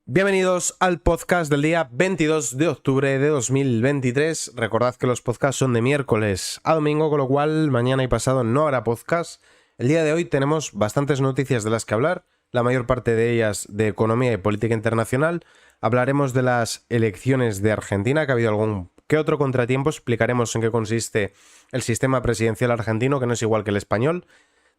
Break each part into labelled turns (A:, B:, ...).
A: Bienvenidos al podcast del día 22 de octubre de 2023. Recordad que los podcasts son de miércoles a domingo, con lo cual mañana y pasado no habrá podcast. El día de hoy tenemos bastantes noticias de las que hablar, la mayor parte de ellas de economía y política internacional. Hablaremos de las elecciones de Argentina, que ha habido algún que otro contratiempo. Explicaremos en qué consiste el sistema presidencial argentino, que no es igual que el español.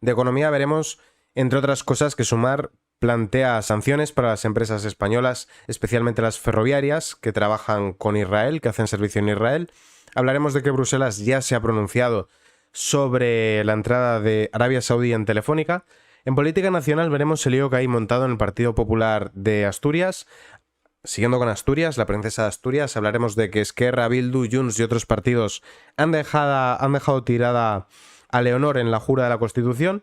A: De economía veremos, entre otras cosas, que Sumar plantea sanciones para las empresas españolas, especialmente las ferroviarias, que trabajan con Israel, que hacen servicio en Israel. Hablaremos de que Bruselas ya se ha pronunciado sobre la entrada de Arabia Saudí en Telefónica. En política nacional veremos el lío que hay montado en el Partido Popular de Asturias. Siguiendo con Asturias, la princesa de Asturias, hablaremos de que Esquerra, Bildu, Junts y otros partidos han dejado tirada a Leonor en la jura de la Constitución.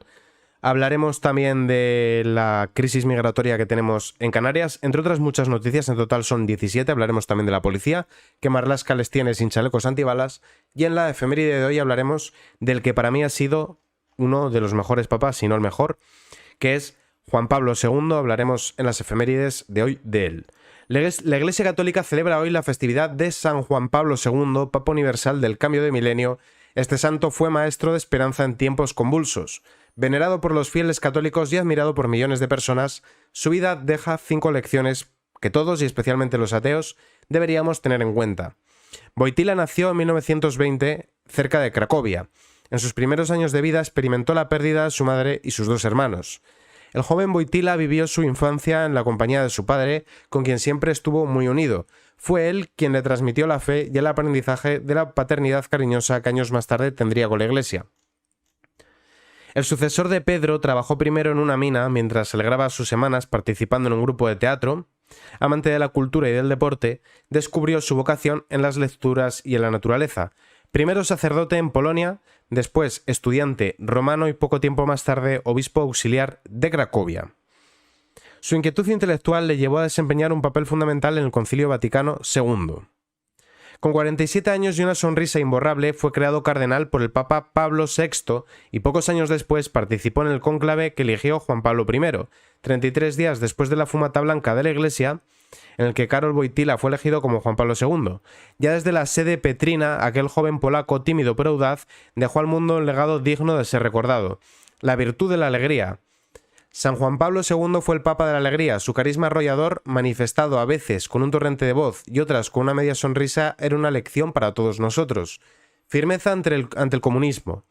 A: Hablaremos también de la crisis migratoria que tenemos en Canarias, entre otras muchas noticias. En total son 17. Hablaremos también de la policía, que Marlaska les tiene sin chalecos antibalas. Y en la efeméride de hoy hablaremos del que para mí ha sido uno de los mejores papas, si no el mejor, que es Juan Pablo II. Hablaremos en las efemérides de hoy de él. La Iglesia Católica celebra hoy la festividad de San Juan Pablo II, Papa Universal del Cambio de Milenio. Este santo fue maestro de esperanza en tiempos convulsos. Venerado por los fieles católicos y admirado por millones de personas, su vida deja 5 lecciones que todos, y especialmente los ateos, deberíamos tener en cuenta. Wojtyła nació en 1920 cerca de Cracovia. En sus primeros años de vida experimentó la pérdida de su madre y sus 2 hermanos. El joven Wojtyła vivió su infancia en la compañía de su padre, con quien siempre estuvo muy unido. Fue él quien le transmitió la fe y el aprendizaje de la paternidad cariñosa que años más tarde tendría con la Iglesia. El sucesor de Pedro trabajó primero en una mina mientras celebraba sus semanas participando en un grupo de teatro. Amante de la cultura y del deporte, descubrió su vocación en las lecturas y en la naturaleza. Primero sacerdote en Polonia, después estudiante romano y poco tiempo más tarde obispo auxiliar de Cracovia. Su inquietud intelectual le llevó a desempeñar un papel fundamental en el Concilio Vaticano II. Con 47 años y una sonrisa imborrable, fue creado cardenal por el Papa Pablo VI y pocos años después participó en el cónclave que eligió Juan Pablo I, 33 días después de la fumata blanca de la Iglesia, en el que Karol Wojtyła fue elegido como Juan Pablo II. Ya desde la sede petrina, aquel joven polaco tímido pero audaz dejó al mundo un legado digno de ser recordado: la virtud de la alegría. San Juan Pablo II fue el Papa de la Alegría. Su carisma arrollador, manifestado a veces con un torrente de voz y otras con una media sonrisa, era una lección para todos nosotros. Firmeza ante el comunismo.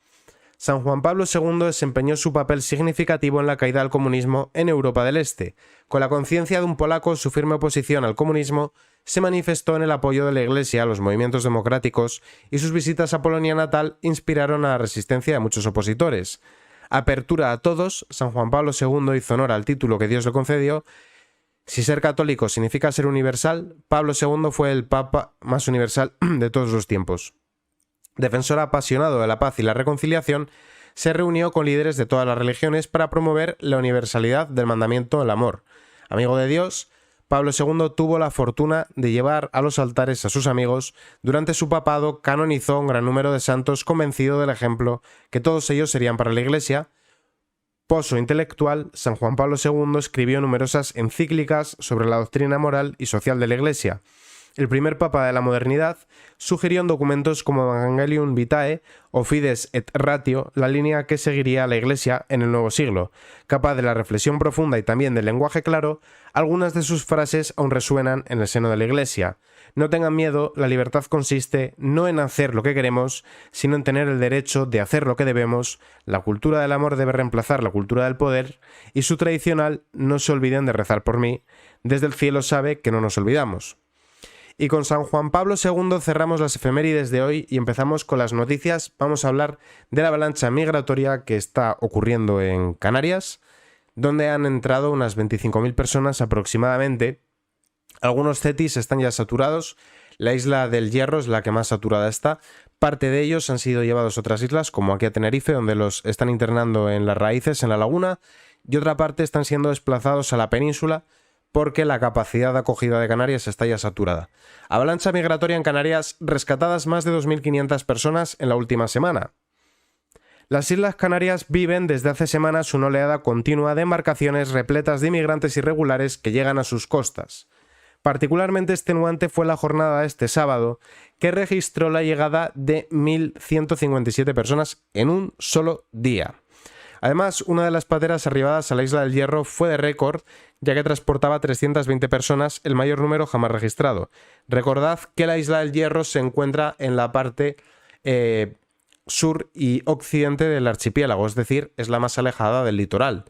A: San Juan Pablo II desempeñó su papel significativo en la caída del comunismo en Europa del Este. Con la conciencia de un polaco, su firme oposición al comunismo se manifestó en el apoyo de la Iglesia a los movimientos democráticos, y sus visitas a Polonia natal inspiraron a la resistencia de muchos opositores. Apertura a todos, San Juan Pablo II hizo honor al título que Dios le concedió. Si ser católico significa ser universal, Pablo II fue el Papa más universal de todos los tiempos. Defensor apasionado de la paz y la reconciliación, se reunió con líderes de todas las religiones para promover la universalidad del mandamiento del amor. Amigo de Dios, Pablo II tuvo la fortuna de llevar a los altares a sus amigos. Durante su papado canonizó un gran número de santos, convencido del ejemplo que todos ellos serían para la Iglesia. Pozo intelectual, San Juan Pablo II escribió numerosas encíclicas sobre la doctrina moral y social de la Iglesia. El primer papa de la modernidad sugirió en documentos como Evangelium Vitae o Fides et Ratio la línea que seguiría la Iglesia en el nuevo siglo. Capaz de la reflexión profunda y también del lenguaje claro, algunas de sus frases aún resuenan en el seno de la Iglesia. No tengan miedo, la libertad consiste no en hacer lo que queremos, sino en tener el derecho de hacer lo que debemos. La cultura del amor debe reemplazar la cultura del poder, y su tradicional no se olviden de rezar por mí. Desde el cielo sabe que no nos olvidamos. Y con San Juan Pablo II cerramos las efemérides de hoy y empezamos con las noticias. Vamos a hablar de la avalancha migratoria que está ocurriendo en Canarias, donde han entrado unas 25.000 personas aproximadamente. Algunos CETIs están ya saturados. La isla del Hierro es la que más saturada está. Parte de ellos han sido llevados a otras islas, como aquí a Tenerife, donde los están internando en las raíces, en la laguna, y otra parte están siendo desplazados a la península, porque la capacidad de acogida de Canarias está ya saturada. Avalancha migratoria en Canarias, rescatadas más de 2.500 personas en la última semana. Las Islas Canarias viven desde hace semanas una oleada continua de embarcaciones repletas de inmigrantes irregulares que llegan a sus costas. Particularmente extenuante fue la jornada de este sábado, que registró la llegada de 1.157 personas en un solo día. Además, una de las pateras arribadas a la Isla del Hierro fue de récord, ya que transportaba 320 personas, el mayor número jamás registrado. Recordad que la Isla del Hierro se encuentra en la parte sur y occidente del archipiélago, es decir, es la más alejada del litoral.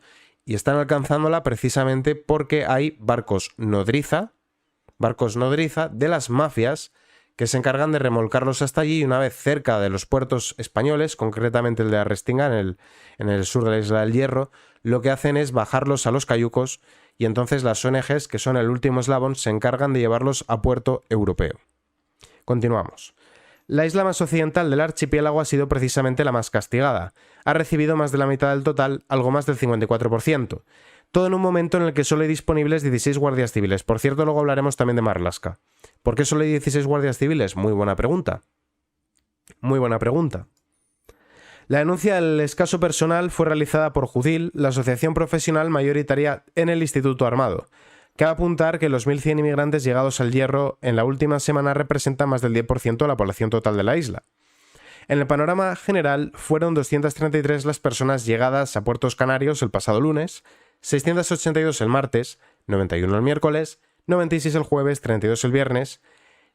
A: Y están alcanzándola precisamente porque hay barcos nodriza de las mafias que se encargan de remolcarlos hasta allí, y una vez cerca de los puertos españoles, concretamente el de Arrestinga, en el sur de la Isla del Hierro, lo que hacen es bajarlos a los cayucos, y entonces las ONGs, que son el último eslabón, se encargan de llevarlos a puerto europeo. Continuamos. La isla más occidental del archipiélago ha sido precisamente la más castigada. Ha recibido más de la mitad del total, algo más del 54%. Todo en un momento en el que solo hay disponibles 16 guardias civiles. Por cierto, luego hablaremos también de Marlaska. ¿Por qué solo hay 16 guardias civiles? Muy buena pregunta. Muy buena pregunta. La denuncia del escaso personal fue realizada por Judil, la asociación profesional mayoritaria en el Instituto Armado. Cabe apuntar que los 1.100 inmigrantes llegados al Hierro en la última semana representan más del 10% de la población total de la isla. En el panorama general, fueron 233 las personas llegadas a puertos canarios el pasado lunes, 682 el martes, 91 el miércoles, 96 el jueves, 32 el viernes,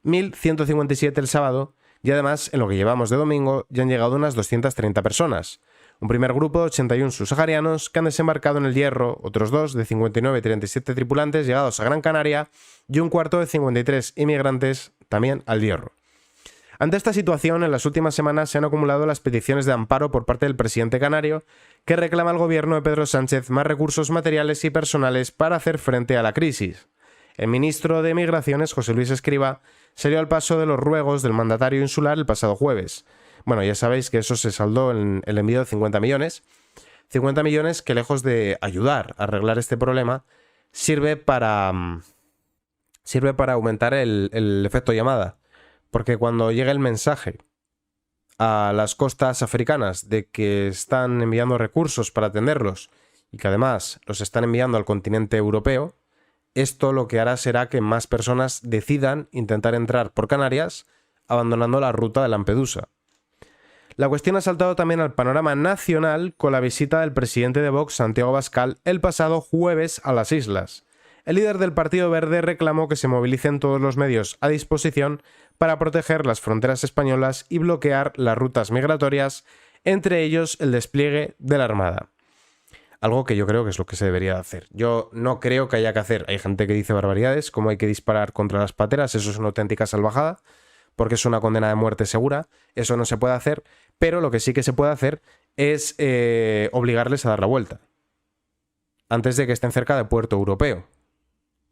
A: 1.157 el sábado, y además, en lo que llevamos de domingo, ya han llegado unas 230 personas. Un primer grupo de 81 subsaharianos que han desembarcado en el Hierro, otros dos de 59 y 37 tripulantes llegados a Gran Canaria, y un cuarto de 53 inmigrantes también al Hierro. Ante esta situación, en las últimas semanas se han acumulado las peticiones de amparo por parte del presidente canario, que reclama al gobierno de Pedro Sánchez más recursos materiales y personales para hacer frente a la crisis. El ministro de Migraciones, José Luis Escrivá, salió al paso de los ruegos del mandatario insular el pasado jueves. Bueno, ya sabéis que eso se saldó en el envío de 50 millones. 50 millones que, lejos de ayudar a arreglar este problema, sirve para aumentar el efecto llamada. Porque cuando llega el mensaje a las costas africanas de que están enviando recursos para atenderlos y que además los están enviando al continente europeo, esto lo que hará será que más personas decidan intentar entrar por Canarias, abandonando la ruta de Lampedusa. La cuestión ha saltado también al panorama nacional con la visita del presidente de Vox, Santiago Abascal, el pasado jueves a las islas. El líder del Partido Verde reclamó que se movilicen todos los medios a disposición para proteger las fronteras españolas y bloquear las rutas migratorias, entre ellos el despliegue de la Armada. Algo que yo creo que es lo que se debería hacer. Yo no creo que haya que hacer. Hay gente que dice barbaridades, como hay que disparar contra las pateras, eso es una auténtica salvajada, porque es una condena de muerte segura, eso no se puede hacer, pero lo que sí que se puede hacer es obligarles a dar la vuelta, antes de que estén cerca de puerto europeo.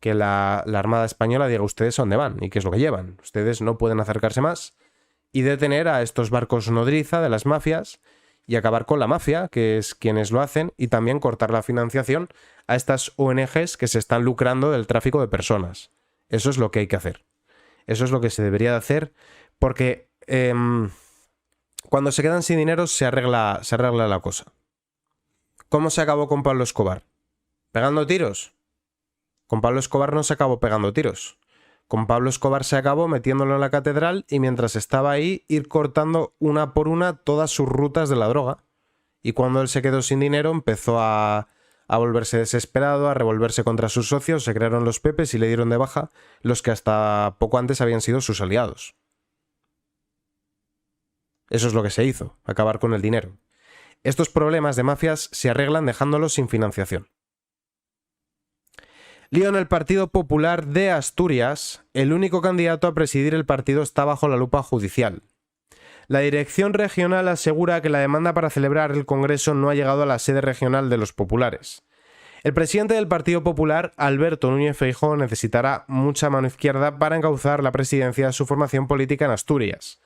A: Que la Armada Española diga ustedes a dónde van y qué es lo que llevan. Ustedes no pueden acercarse más, y detener a estos barcos nodriza de las mafias y acabar con la mafia, que es quienes lo hacen, y también cortar la financiación a estas ONGs que se están lucrando del tráfico de personas. Eso es lo que hay que hacer. Eso es lo que se debería de hacer, porque cuando se quedan sin dinero se arregla la cosa. ¿Cómo se acabó con Pablo Escobar? ¿Pegando tiros? Con Pablo Escobar no se acabó pegando tiros. Con Pablo Escobar se acabó metiéndolo en la catedral y mientras estaba ahí ir cortando una por una todas sus rutas de la droga. Y cuando él se quedó sin dinero empezó a volverse desesperado, a revolverse contra sus socios, se crearon los Pepes y le dieron de baja los que hasta poco antes habían sido sus aliados. Eso es lo que se hizo, acabar con el dinero. Estos problemas de mafias se arreglan dejándolos sin financiación. Lío en el Partido Popular de Asturias. El único candidato a presidir el partido está bajo la lupa judicial. La dirección regional asegura que la demanda para celebrar el Congreso no ha llegado a la sede regional de los populares. El presidente del Partido Popular, Alberto Núñez Feijóo, necesitará mucha mano izquierda para encauzar la presidencia de su formación política en Asturias.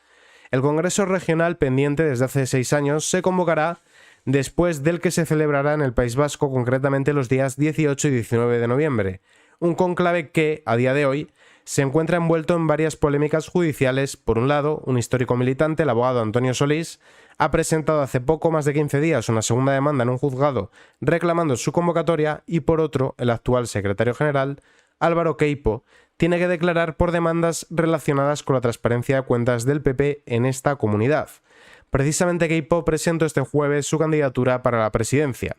A: El Congreso regional, pendiente desde hace 6 años, se convocará después del que se celebrará en el País Vasco, concretamente los días 18 y 19 de noviembre, Un cónclave que, a día de hoy, se encuentra envuelto en varias polémicas judiciales. Por un lado, un histórico militante, el abogado Antonio Solís, ha presentado hace poco más de 15 días una segunda demanda en un juzgado reclamando su convocatoria, y por otro, el actual secretario general, Álvaro Queipo, tiene que declarar por demandas relacionadas con la transparencia de cuentas del PP en esta comunidad. Precisamente Queipo presentó este jueves su candidatura para la presidencia.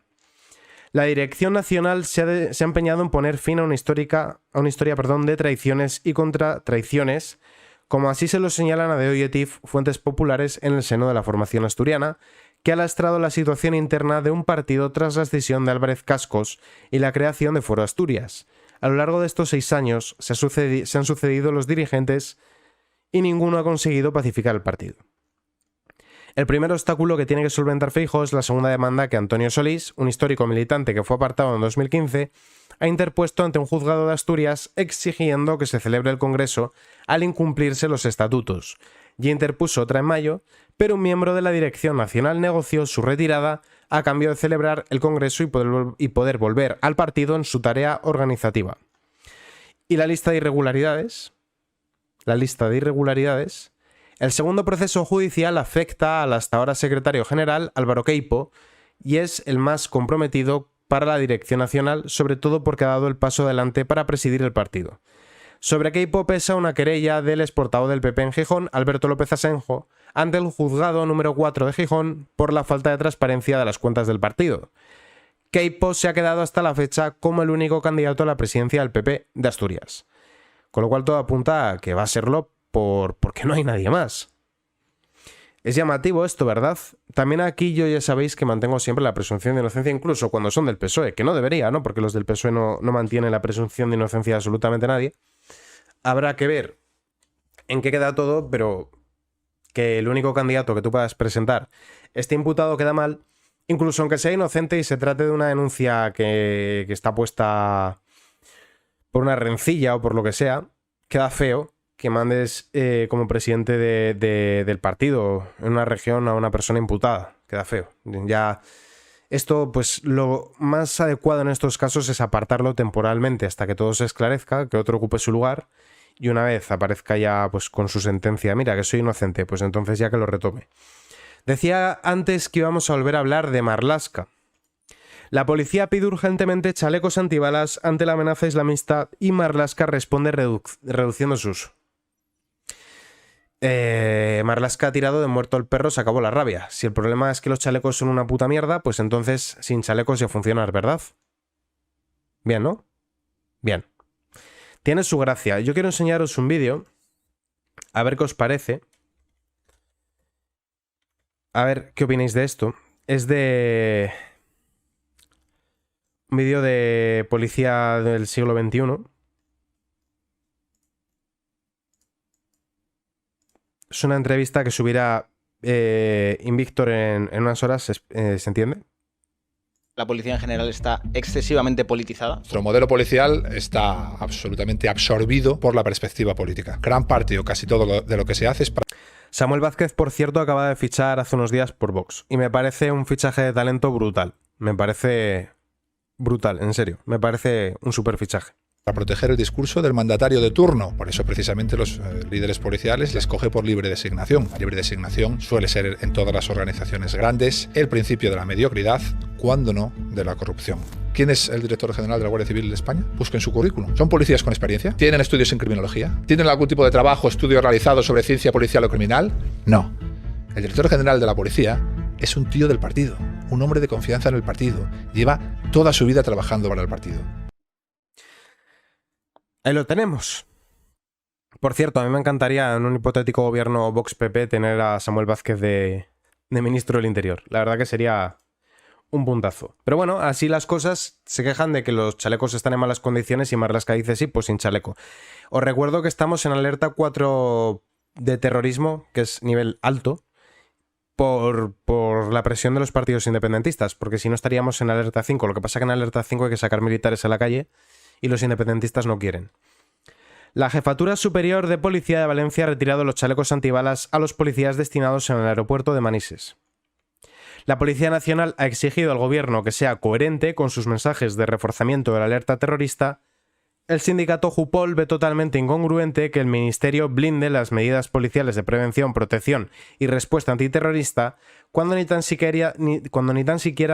A: La Dirección Nacional se ha empeñado en poner fin a una historia de traiciones y contratraiciones, como así se lo señalan a The Objective fuentes populares en el seno de la formación asturiana, que ha lastrado la situación interna de un partido tras la decisión de Álvarez Cascos y la creación de Foro Asturias. A lo largo de estos 6 años se han sucedido los dirigentes y ninguno ha conseguido pacificar el partido. El primer obstáculo que tiene que solventar Feijóo es la segunda demanda que Antonio Solís, un histórico militante que fue apartado en 2015, ha interpuesto ante un juzgado de Asturias exigiendo que se celebre el Congreso al incumplirse los estatutos. Ya interpuso otra en mayo, pero un miembro de la Dirección Nacional negoció su retirada a cambio de celebrar el Congreso y poder volver al partido en su tarea organizativa. Y la lista de irregularidades. El segundo proceso judicial afecta al hasta ahora secretario general Álvaro Queipo y es el más comprometido para la Dirección Nacional, sobre todo porque ha dado el paso adelante para presidir el partido. Sobre Queipo pesa una querella del exportavoz del PP en Gijón, Alberto López Asenjo, ante el juzgado número 4 de Gijón por la falta de transparencia de las cuentas del partido. Queipo se ha quedado hasta la fecha como el único candidato a la presidencia del PP de Asturias, con lo cual todo apunta a que va a serlo porque no hay nadie más. Es llamativo esto, ¿verdad? También aquí yo ya sabéis que mantengo siempre la presunción de inocencia, incluso cuando son del PSOE, que no debería, ¿no? Porque los del PSOE no mantienen la presunción de inocencia de absolutamente nadie. Habrá que ver en qué queda todo, pero que el único candidato que tú puedas presentar esté imputado queda mal, incluso aunque sea inocente y se trate de una denuncia que está puesta por una rencilla o por lo que sea, queda feo que mandes como presidente del partido en una región a una persona imputada. Queda feo. Ya esto, pues lo más adecuado en estos casos es apartarlo temporalmente hasta que todo se esclarezca, que otro ocupe su lugar, y una vez aparezca ya pues con su sentencia, mira que soy inocente, pues entonces ya que lo retome. Decía antes que íbamos a volver a hablar de Marlaska. La policía pide urgentemente chalecos antibalas ante la amenaza islamista y Marlaska responde reduciendo su uso. Marlaska ha tirado de muerto al perro, se acabó la rabia. Si el problema es que los chalecos son una puta mierda, pues entonces sin chalecos ya funcionan, ¿verdad? Bien, ¿no? Bien. Tiene su gracia. Yo quiero enseñaros un vídeo, a ver qué os parece. A ver qué opináis de esto. Es de un vídeo de policía del siglo XXI. Es una entrevista que subirá Invictor en unas horas, ¿se entiende?
B: La policía en general está excesivamente politizada.
C: Nuestro modelo policial está absolutamente absorbido por la perspectiva política. Gran parte o casi todo de lo que se hace es para...
A: Samuel Vázquez, por cierto, acaba de fichar hace unos días por Vox. Y me parece un fichaje de talento brutal. Me parece brutal, en serio. Me parece un súper fichaje.
C: Para proteger el discurso del mandatario de turno. Por eso precisamente los líderes policiales les coge por libre designación. La libre designación suele ser en todas las organizaciones grandes el principio de la mediocridad, cuando no de la corrupción. ¿Quién es el director general de la Guardia Civil de España? Busquen su currículum. ¿Son policías con experiencia? ¿Tienen estudios en criminología? ¿Tienen algún tipo de trabajo, estudio realizado sobre ciencia policial o criminal? No. El director general de la policía es un tío del partido, un hombre de confianza en el partido. Lleva toda su vida trabajando para el partido.
A: Ahí lo tenemos. Por cierto, a mí me encantaría en un hipotético gobierno Vox-PP tener a Samuel Vázquez de ministro del Interior. La verdad que sería un puntazo. Pero bueno, así las cosas. Se quejan de que los chalecos están en malas condiciones y Marlaska dice sí, pues sin chaleco. Os recuerdo que estamos en alerta 4 de terrorismo, que es nivel alto, por la presión de los partidos independentistas, porque si no estaríamos en alerta 5. Lo que pasa es que en alerta 5 hay que sacar militares a la calle y los independentistas no quieren. La Jefatura Superior de Policía de Valencia ha retirado los chalecos antibalas a los policías destinados en el aeropuerto de Manises. La Policía Nacional ha exigido al gobierno que sea coherente con sus mensajes de reforzamiento de la alerta terrorista el sindicato Jupol ve totalmente incongruente que el ministerio blinde las medidas policiales de prevención, protección y respuesta antiterrorista cuando ni tan siquiera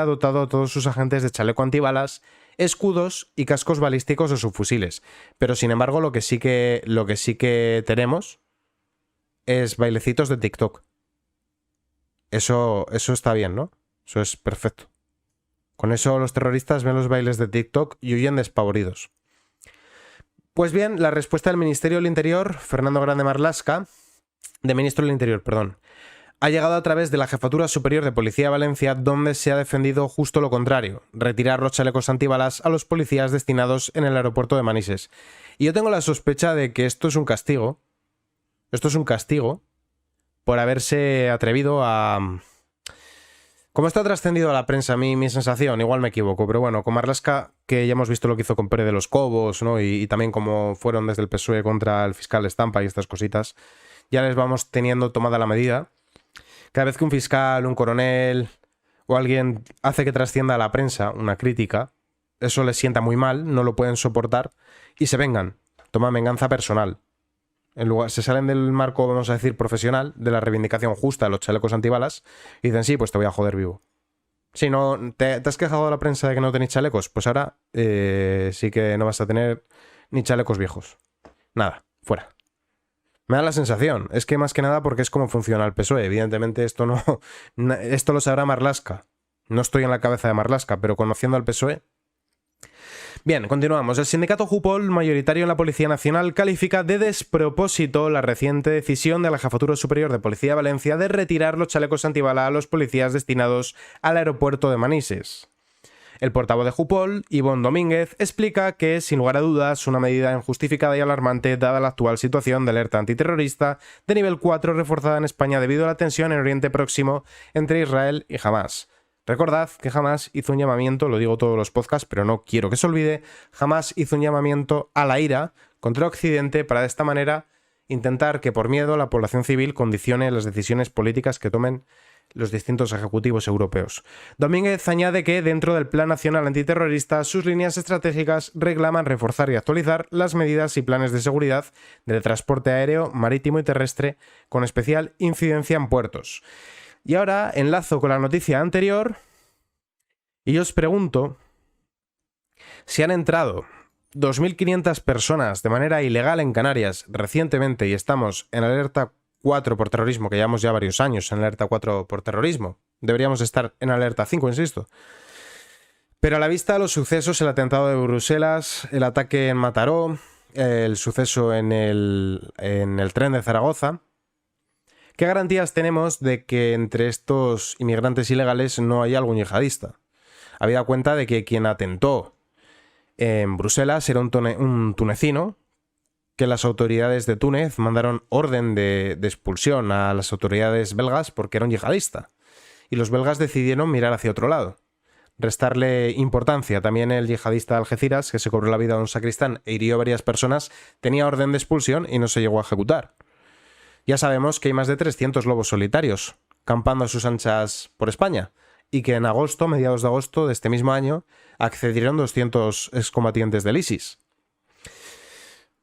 A: ha dotado a todos sus agentes de chaleco antibalas, escudos y cascos balísticos o subfusiles. Pero sin embargo lo que sí que tenemos es bailecitos de TikTok. Eso está bien, ¿no? Eso es perfecto. Con eso los terroristas ven los bailes de TikTok y huyen despavoridos. Pues bien, la respuesta del Ministerio del Interior, Fernando Grande Marlaska, ministro del Interior, ha llegado a través de la Jefatura Superior de Policía de Valencia, donde se ha defendido justo lo contrario, retirar los chalecos antibalas a los policías destinados en el aeropuerto de Manises. Y yo tengo la sospecha de que esto es un castigo. Esto es un castigo por haberse atrevido a... Como está trascendido a la prensa, mi sensación, igual me equivoco, pero bueno, con Marlaska, que ya hemos visto lo que hizo con Pérez de los Cobos, ¿no? Y también cómo fueron desde el PSOE contra el fiscal Estampa y estas cositas, ya les vamos teniendo tomada la medida. Cada vez que un fiscal, un coronel o alguien hace que trascienda a la prensa una crítica, eso les sienta muy mal, no lo pueden soportar y se vengan, toman venganza personal. En lugar, se salen del marco, vamos a decir, profesional, de la reivindicación justa de los chalecos antibalas, y dicen, sí, pues te voy a joder vivo. Si no, ¿te has quejado de la prensa de que no tenéis chalecos? Pues ahora sí que no vas a tener ni chalecos viejos. Nada, fuera. Me da la sensación, es que más que nada porque es como funciona el PSOE. Evidentemente esto lo sabrá Marlaska. No estoy en la cabeza de Marlaska, pero conociendo al PSOE... Bien, continuamos. El sindicato Jupol, mayoritario en la Policía Nacional, califica de despropósito la reciente decisión de la Jefatura Superior de Policía de Valencia de retirar los chalecos antibala a los policías destinados al aeropuerto de Manises. El portavoz de Jupol, Ivonne Domínguez, explica que, sin lugar a dudas, una medida injustificada y alarmante dada la actual situación de alerta antiterrorista de nivel 4 reforzada en España debido a la tensión en Oriente Próximo entre Israel y Hamás. Recordad que Hamás hizo un llamamiento, lo digo todos los podcasts, pero no quiero que se olvide, Hamás hizo un llamamiento a la ira contra Occidente para de esta manera intentar que por miedo la población civil condicione las decisiones políticas que tomen los distintos ejecutivos europeos. Domínguez añade que dentro del Plan Nacional Antiterrorista sus líneas estratégicas reclaman reforzar y actualizar las medidas y planes de seguridad del transporte aéreo, marítimo y terrestre con especial incidencia en puertos. Y ahora enlazo con la noticia anterior y os pregunto si han entrado 2.500 personas de manera ilegal en Canarias recientemente y estamos en alerta 4 por terrorismo, que llevamos ya varios años en alerta 4 por terrorismo. Deberíamos estar en alerta 5, insisto. Pero a la vista de los sucesos, el atentado de Bruselas, el ataque en Mataró, el suceso en el tren de Zaragoza... ¿Qué garantías tenemos de que entre estos inmigrantes ilegales no hay algún yihadista? Habida cuenta de que quien atentó en Bruselas era un tunecino, que las autoridades de Túnez mandaron orden de expulsión a las autoridades belgas porque era un yihadista. Y los belgas decidieron mirar hacia otro lado, restarle importancia. También el yihadista de Algeciras, que se cobró la vida de un sacristán e hirió a varias personas, tenía orden de expulsión y no se llegó a ejecutar. Ya sabemos que hay más de 300 lobos solitarios campando a sus anchas por España y que en agosto, mediados de agosto de este mismo año, accedieron 200 excombatientes del ISIS.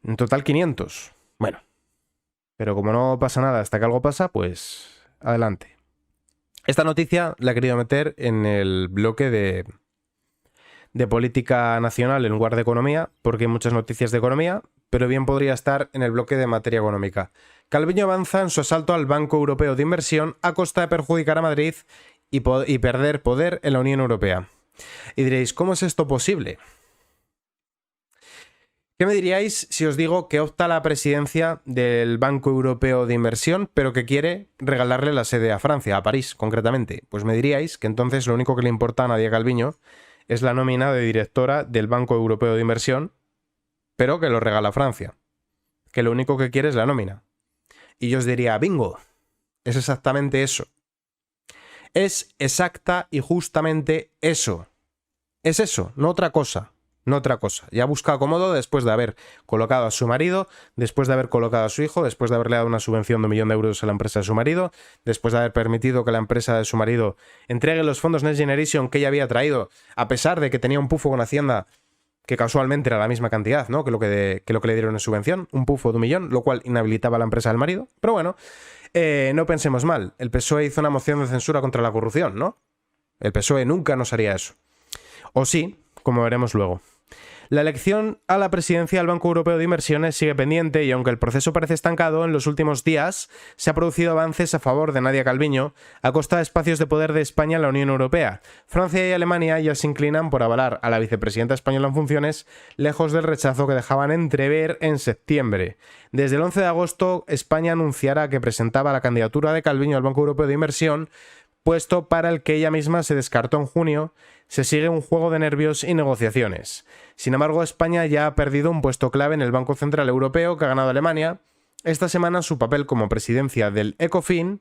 A: En total 500. Bueno, pero como no pasa nada hasta que algo pasa, pues adelante. Esta noticia la he querido meter en el bloque de política nacional en lugar de economía, porque hay muchas noticias de economía, pero bien podría estar en el bloque de materia económica. Calviño avanza en su asalto al Banco Europeo de Inversión a costa de perjudicar a Madrid y perder poder en la Unión Europea. Y diréis, ¿cómo es esto posible? ¿Qué me diríais si os digo que opta a la presidencia del Banco Europeo de Inversión, pero que quiere regalarle la sede a Francia, a París concretamente? Pues me diríais que entonces lo único que le importa a Nadia Calviño es la nómina de directora del Banco Europeo de Inversión, pero que lo regala a Francia. Que lo único que quiere es la nómina. Y yo os diría, bingo, es exactamente eso. Es exacta y justamente eso. Es eso, no otra cosa. No otra cosa. Ya busca cómodo después de haber colocado a su marido, después de haber colocado a su hijo, después de haberle dado una subvención de 1 millón de euros a la empresa de su marido, después de haber permitido que la empresa de su marido entregue los fondos Next Generation que ella había traído, a pesar de que tenía un pufo con Hacienda que casualmente era la misma cantidad, ¿no? que lo que le dieron en subvención, un pufo de 1 millón, lo cual inhabilitaba a la empresa del marido. Pero bueno, no pensemos mal, el PSOE hizo una moción de censura contra la corrupción, ¿no? El PSOE nunca nos haría eso. O sí, como veremos luego. La elección a la presidencia del Banco Europeo de Inversiones sigue pendiente y aunque el proceso parece estancado, en los últimos días se han producido avances a favor de Nadia Calviño a costa de espacios de poder de España en la Unión Europea. Francia y Alemania ya se inclinan por avalar a la vicepresidenta española en funciones, lejos del rechazo que dejaban entrever en septiembre. Desde el 11 de agosto, España anunciará que presentaba la candidatura de Calviño al Banco Europeo de Inversión, puesto para el que ella misma se descartó en junio. Se sigue un juego de nervios y negociaciones. Sin embargo, España ya ha perdido un puesto clave en el Banco Central Europeo que ha ganado Alemania. Esta semana su papel como presidencia del ECOFIN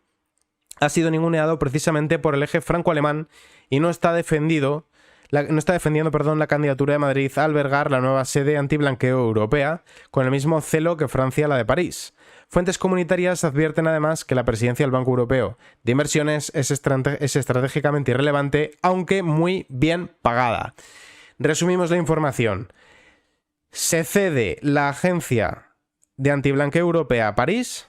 A: ha sido ninguneado precisamente por el eje franco-alemán y no está defendiendo la candidatura de Madrid a albergar la nueva sede antiblanqueo europea con el mismo celo que Francia la de París. Fuentes comunitarias advierten además que la presidencia del Banco Europeo de Inversiones es estratégicamente irrelevante, aunque muy bien pagada. Resumimos la información. Se cede la agencia de antiblanqueo europea a París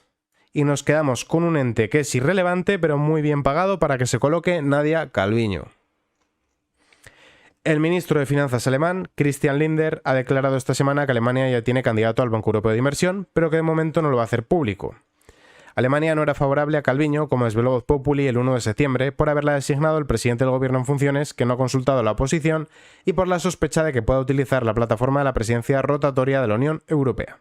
A: y nos quedamos con un ente que es irrelevante pero muy bien pagado para que se coloque Nadia Calviño. El ministro de Finanzas alemán, Christian Lindner, ha declarado esta semana que Alemania ya tiene candidato al Banco Europeo de Inversión, pero que de momento no lo va a hacer público. Alemania no era favorable a Calviño, como desveló Voz Populi el 1 de septiembre, por haberla designado el presidente del gobierno en funciones, que no ha consultado a la oposición, y por la sospecha de que pueda utilizar la plataforma de la presidencia rotatoria de la Unión Europea.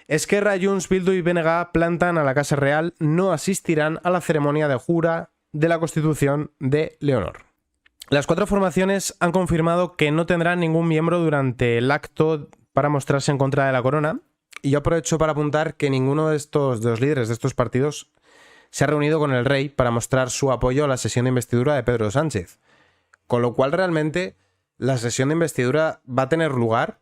A: Esquerra, Junts, Bildu y BNG plantan a la Casa Real, no asistirán a la ceremonia de jura de la Constitución de Leonor. Las 4 formaciones han confirmado que no tendrán ningún miembro durante el acto para mostrarse en contra de la corona. Y yo aprovecho para apuntar que ninguno de los líderes de estos partidos se ha reunido con el rey para mostrar su apoyo a la sesión de investidura de Pedro Sánchez. Con lo cual realmente la sesión de investidura va a tener lugar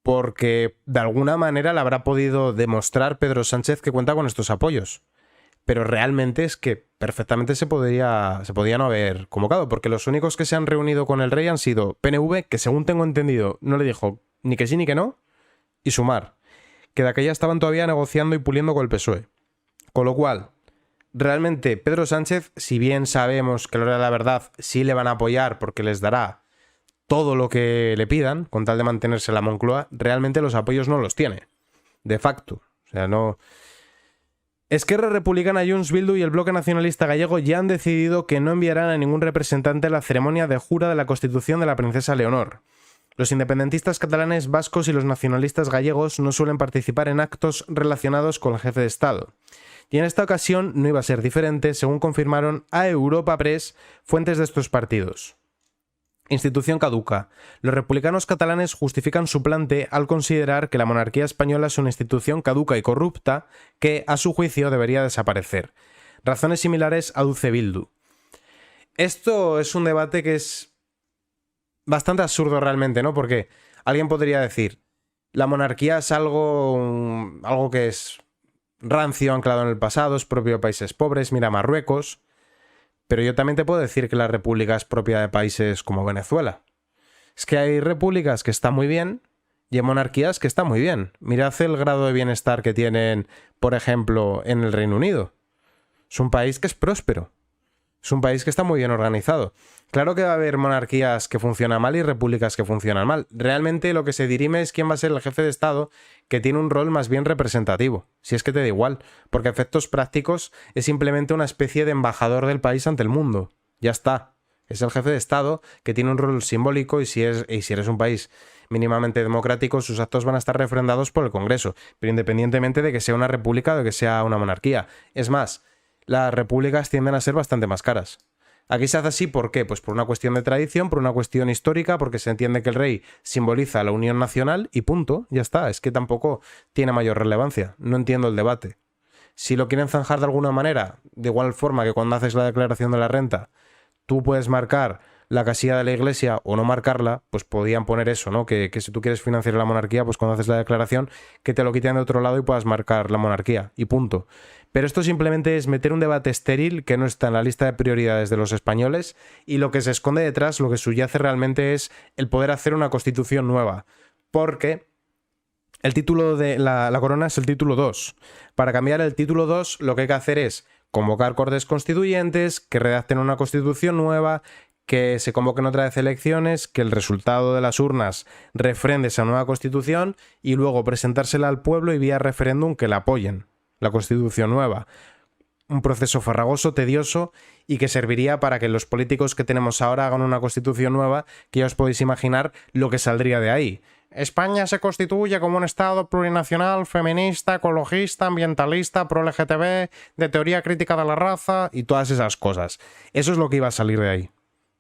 A: porque de alguna manera le habrá podido demostrar Pedro Sánchez que cuenta con estos apoyos. Pero realmente es que perfectamente se podían haber convocado, porque los únicos que se han reunido con el rey han sido PNV, que según tengo entendido no le dijo ni que sí ni que no, y Sumar, que de aquella estaban todavía negociando y puliendo con el PSOE. Con lo cual, realmente Pedro Sánchez, si bien sabemos que a la hora de la verdad sí le van a apoyar porque les dará todo lo que le pidan, con tal de mantenerse en la Moncloa, realmente los apoyos no los tiene, de facto. O sea, no... Esquerra Republicana, Junts, Bildu y el Bloque Nacionalista Gallego ya han decidido que no enviarán a ningún representante a la ceremonia de jura de la Constitución de la princesa Leonor. Los independentistas catalanes, vascos y los nacionalistas gallegos no suelen participar en actos relacionados con el jefe de Estado. Y en esta ocasión no iba a ser diferente, según confirmaron a Europa Press fuentes de estos partidos. Institución caduca. Los republicanos catalanes justifican su plante al considerar que la monarquía española es una institución caduca y corrupta que, a su juicio, debería desaparecer. Razones similares aduce Bildu. Esto es un debate que es bastante absurdo realmente, ¿no? Porque alguien podría decir, la monarquía es algo que es rancio, anclado en el pasado, es propio de países pobres, mira Marruecos. Pero yo también te puedo decir que la república es propia de países como Venezuela. Es que hay repúblicas que están muy bien y hay monarquías que están muy bien. Mirad el grado de bienestar que tienen, por ejemplo, en el Reino Unido. Es un país que es próspero. Es un país que está muy bien organizado. Claro que va a haber monarquías que funcionan mal y repúblicas que funcionan mal. Realmente lo que se dirime es quién va a ser el jefe de Estado, que tiene un rol más bien representativo. Si es que te da igual, porque a efectos prácticos es simplemente una especie de embajador del país ante el mundo. Ya está. Es el jefe de Estado que tiene un rol simbólico y si eres un país mínimamente democrático, sus actos van a estar refrendados por el Congreso, pero independientemente de que sea una república o de que sea una monarquía. Es más, las repúblicas tienden a ser bastante más caras. Aquí se hace así, ¿por qué? Pues por una cuestión de tradición, por una cuestión histórica, porque se entiende que el rey simboliza la unión nacional y punto, ya está. Es que tampoco tiene mayor relevancia. No entiendo el debate. Si lo quieren zanjar de alguna manera, de igual forma que cuando haces la declaración de la renta, tú puedes marcar la casilla de la iglesia o no marcarla, pues podían poner eso, ¿no? Que si tú quieres financiar la monarquía, pues cuando haces la declaración, que te lo quiten de otro lado y puedas marcar la monarquía, y punto. Pero esto simplemente es meter un debate estéril que no está en la lista de prioridades de los españoles, y lo que se esconde detrás, lo que subyace realmente es el poder hacer una constitución nueva. Porque el título de la corona es el título 2. Para cambiar el título 2, lo que hay que hacer es convocar Cortes Constituyentes, que redacten una constitución nueva, que se convoquen otra vez elecciones, que el resultado de las urnas refrende esa nueva constitución y luego presentársela al pueblo y vía referéndum que la apoyen, la constitución nueva. Un proceso farragoso, tedioso y que serviría para que los políticos que tenemos ahora hagan una constitución nueva, que ya os podéis imaginar lo que saldría de ahí. España se constituye como un Estado plurinacional, feminista, ecologista, ambientalista, pro-LGTB, de teoría crítica de la raza y todas esas cosas. Eso es lo que iba a salir de ahí.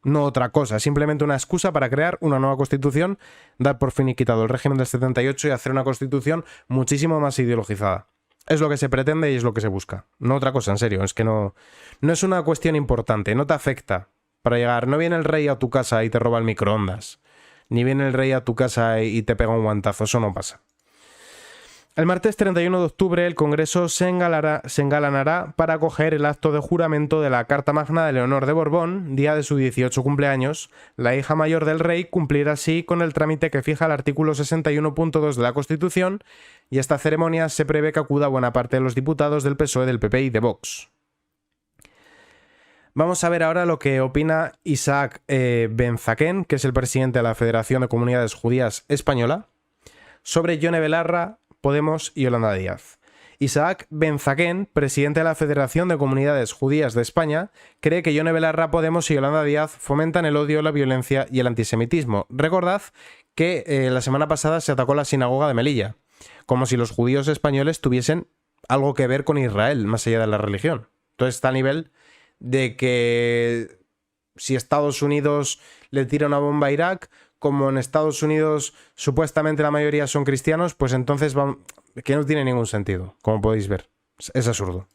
A: No otra cosa, simplemente una excusa para crear una nueva constitución, dar por finiquitado el régimen del 78 y hacer una constitución muchísimo más ideologizada. Es lo que se pretende y es lo que se busca. No otra cosa, en serio, es que no es una cuestión importante, no te afecta para llegar. No viene el rey a tu casa y te roba el microondas. Ni viene el rey a tu casa y te pega un guantazo, eso no pasa. El martes 31 de octubre el Congreso se engalanará para acoger el acto de juramento de la Carta Magna de Leonor de Borbón, día de su 18 cumpleaños. La hija mayor del rey cumplirá así con el trámite que fija el artículo 61.2 de la Constitución, y a esta ceremonia se prevé que acuda buena parte de los diputados del PSOE, del PP y de Vox. Vamos a ver ahora lo que opina Isaac Ben-Zaken, que es el presidente de la Federación de Comunidades Judías Española, sobre Yone Belarra, Podemos y Yolanda Díaz. Isaac Ben-Zaken, presidente de la Federación de Comunidades Judías de España, cree que Yone Belarra, Podemos y Yolanda Díaz fomentan el odio, la violencia y el antisemitismo. Recordad que la semana pasada se atacó la sinagoga de Melilla, como si los judíos españoles tuviesen algo que ver con Israel, más allá de la religión. Entonces está a nivel de que si Estados Unidos le tira una bomba a Irak, como en Estados Unidos supuestamente la mayoría son cristianos, pues entonces que no tiene ningún sentido, como podéis ver. Es absurdo.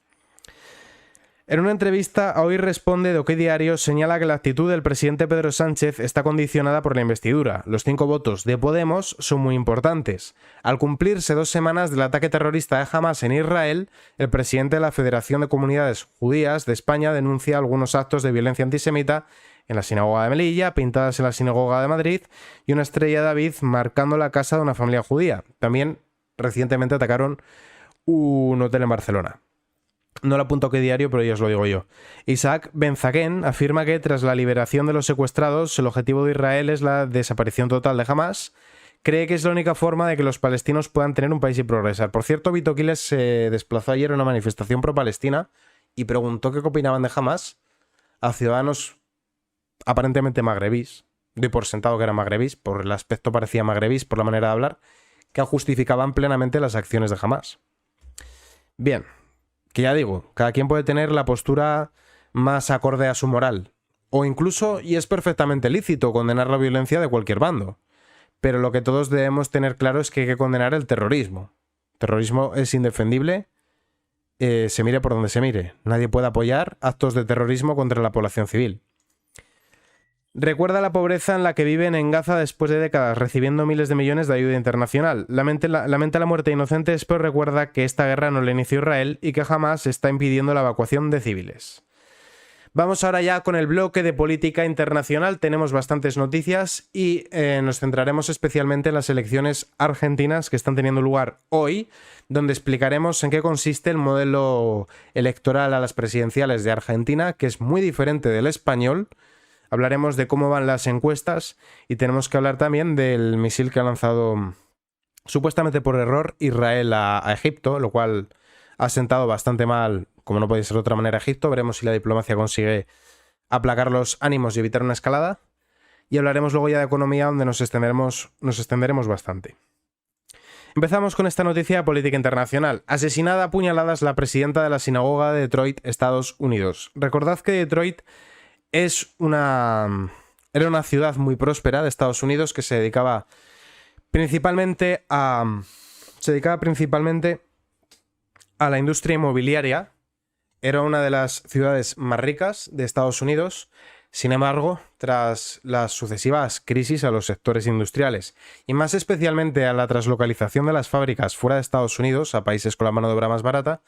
A: En una entrevista a Hoy Responde de OK Diario señala que la actitud del presidente Pedro Sánchez está condicionada por la investidura. Los 5 votos de Podemos son muy importantes. Al cumplirse 2 semanas del ataque terrorista de Hamas en Israel, el presidente de la Federación de Comunidades Judías de España denuncia algunos actos de violencia antisemita en la sinagoga de Melilla, pintadas en la sinagoga de Madrid y una estrella de David marcando la casa de una familia judía. También recientemente atacaron un hotel en Barcelona. No lo apunto que diario, pero ya os lo digo yo. Isaac Ben-Zaken afirma que tras la liberación de los secuestrados, el objetivo de Israel es la desaparición total de Hamas. Cree que es la única forma de que los palestinos puedan tener un país y progresar. Por cierto, Vito Quiles se desplazó ayer a una manifestación pro-palestina y preguntó qué opinaban de Hamas a ciudadanos aparentemente magrebís. Doy por sentado que eran magrebís, por el aspecto parecía magrebís, por la manera de hablar, que justificaban plenamente las acciones de Hamas. Bien, que ya digo, cada quien puede tener la postura más acorde a su moral, o incluso, y es perfectamente lícito, condenar la violencia de cualquier bando. Pero lo que todos debemos tener claro es que hay que condenar el terrorismo. El terrorismo es indefendible, se mire por donde se mire. Nadie puede apoyar actos de terrorismo contra la población civil. Recuerda la pobreza en la que viven en Gaza después de décadas, recibiendo miles de millones de ayuda internacional. Lamenta la muerte de inocentes, pero recuerda que esta guerra no la inició Israel y que jamás está impidiendo la evacuación de civiles. Vamos ahora ya con el bloque de política internacional. Tenemos bastantes noticias y nos centraremos especialmente en las elecciones argentinas que están teniendo lugar hoy, donde explicaremos en qué consiste el modelo electoral a las presidenciales de Argentina, que es muy diferente del español. Hablaremos de cómo van las encuestas y tenemos que hablar también del misil que ha lanzado supuestamente por error Israel a Egipto, lo cual ha sentado bastante mal, como no puede ser de otra manera, a Egipto. Veremos si la diplomacia consigue aplacar los ánimos y evitar una escalada. Y hablaremos luego ya de economía, donde nos extenderemos bastante. Empezamos con esta noticia de política internacional. Asesinada a puñaladas la presidenta de la sinagoga de Detroit, Estados Unidos. Recordad que Detroit era una ciudad muy próspera de Estados Unidos que se dedicaba principalmente a la industria inmobiliaria. Era una de las ciudades más ricas de Estados Unidos. Sin embargo, tras las sucesivas crisis a los sectores industriales y más especialmente a la traslocalización de las fábricas fuera de Estados Unidos, a países con la mano de obra más barata,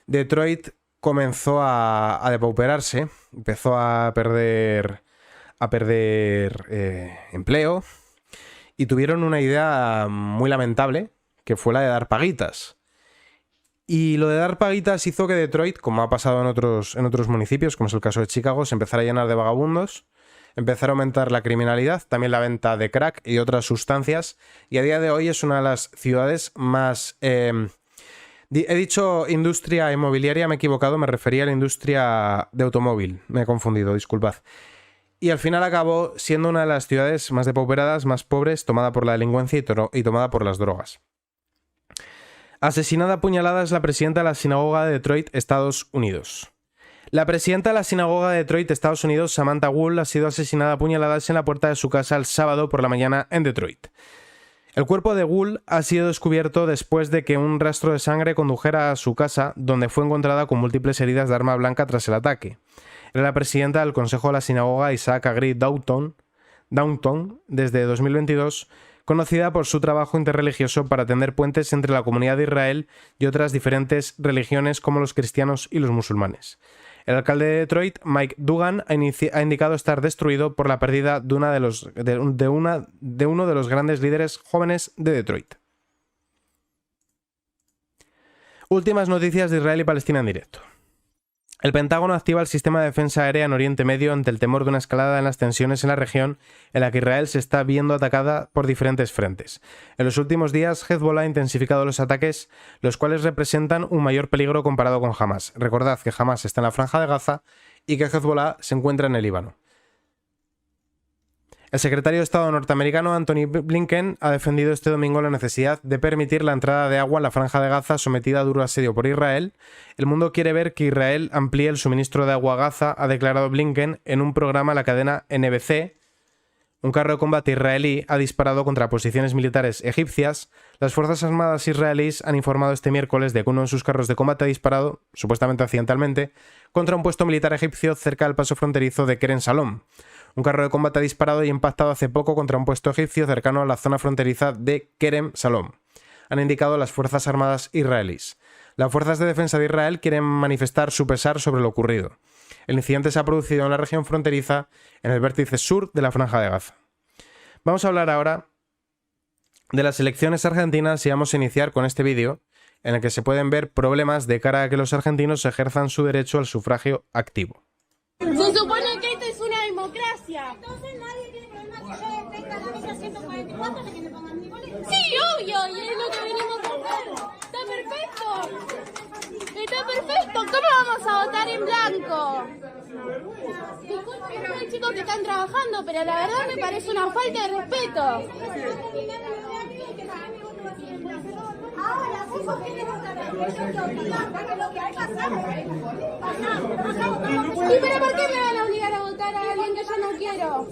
A: Detroit comenzó a depauperarse, empezó a perder empleo y tuvieron una idea muy lamentable, que fue la de dar paguitas. Y lo de dar paguitas hizo que Detroit, como ha pasado en otros municipios, como es el caso de Chicago, se empezara a llenar de vagabundos, empezara a aumentar la criminalidad, también la venta de crack y otras sustancias, y a día de hoy es una de las ciudades más... he dicho industria inmobiliaria, me he equivocado, me refería a la industria de automóvil, me he confundido, disculpad. Y al final acabó siendo una de las ciudades más depauperadas, más pobres, tomada por la delincuencia y tomada por las drogas. Asesinada a puñaladas la presidenta de la sinagoga de Detroit, Estados Unidos. La presidenta de la sinagoga de Detroit, Estados Unidos, Samantha Gould, ha sido asesinada a puñaladas en la puerta de su casa el sábado por la mañana en Detroit. El cuerpo de Gould ha sido descubierto después de que un rastro de sangre condujera a su casa, donde fue encontrada con múltiples heridas de arma blanca tras el ataque. Era la presidenta del Consejo de la Sinagoga, Isaac Agri Downton, desde 2022, conocida por su trabajo interreligioso para tender puentes entre la comunidad de Israel y otras diferentes religiones como los cristianos y los musulmanes. El alcalde de Detroit, Mike Duggan, ha indicado estar destruido por la pérdida de uno de los grandes líderes jóvenes de Detroit. Últimas noticias de Israel y Palestina en directo. El Pentágono activa el sistema de defensa aérea en Oriente Medio ante el temor de una escalada en las tensiones en la región en la que Israel se está viendo atacada por diferentes frentes. En los últimos días, Hezbollah ha intensificado los ataques, los cuales representan un mayor peligro comparado con Hamas. Recordad que Hamas está en la Franja de Gaza y que Hezbollah se encuentra en el Líbano. El secretario de Estado norteamericano Antony Blinken ha defendido este domingo la necesidad de permitir la entrada de agua en la Franja de Gaza sometida a duro asedio por Israel. El mundo quiere ver que Israel amplíe el suministro de agua a Gaza, ha declarado Blinken en un programa en la cadena NBC. Un carro de combate israelí ha disparado contra posiciones militares egipcias. Las Fuerzas Armadas israelíes han informado este miércoles de que uno de sus carros de combate ha disparado, supuestamente accidentalmente, contra un puesto militar egipcio cerca del paso fronterizo de Kerem Shalom. Un carro de combate ha disparado y impactado hace poco contra un puesto egipcio cercano a la zona fronteriza de Kerem Shalom, han indicado las Fuerzas Armadas israelíes. Las Fuerzas de Defensa de Israel quieren manifestar su pesar sobre lo ocurrido. El incidente se ha producido en la región fronteriza, en el vértice sur de la Franja de Gaza. Vamos a hablar ahora de las elecciones argentinas y vamos a iniciar con este vídeo en el que se pueden ver problemas de cara a que los argentinos ejerzan su derecho al sufragio activo.
D: Se supone que esto es una democracia.
E: Entonces nadie tiene problema que yo venga a la mesa 144 de que me pongan mi boleto.
D: Sí, obvio, y es lo que venimos a hacer. Está perfecto. Está perfecto. ¿Cómo vamos a votar en blanco? Disculpen, hay chicos que están trabajando, pero la verdad me parece una falta de respeto.
E: Ahora, vos sos que lo que hay pasado.
D: ¿Y pero por qué me van a obligar a votar a alguien que yo no quiero?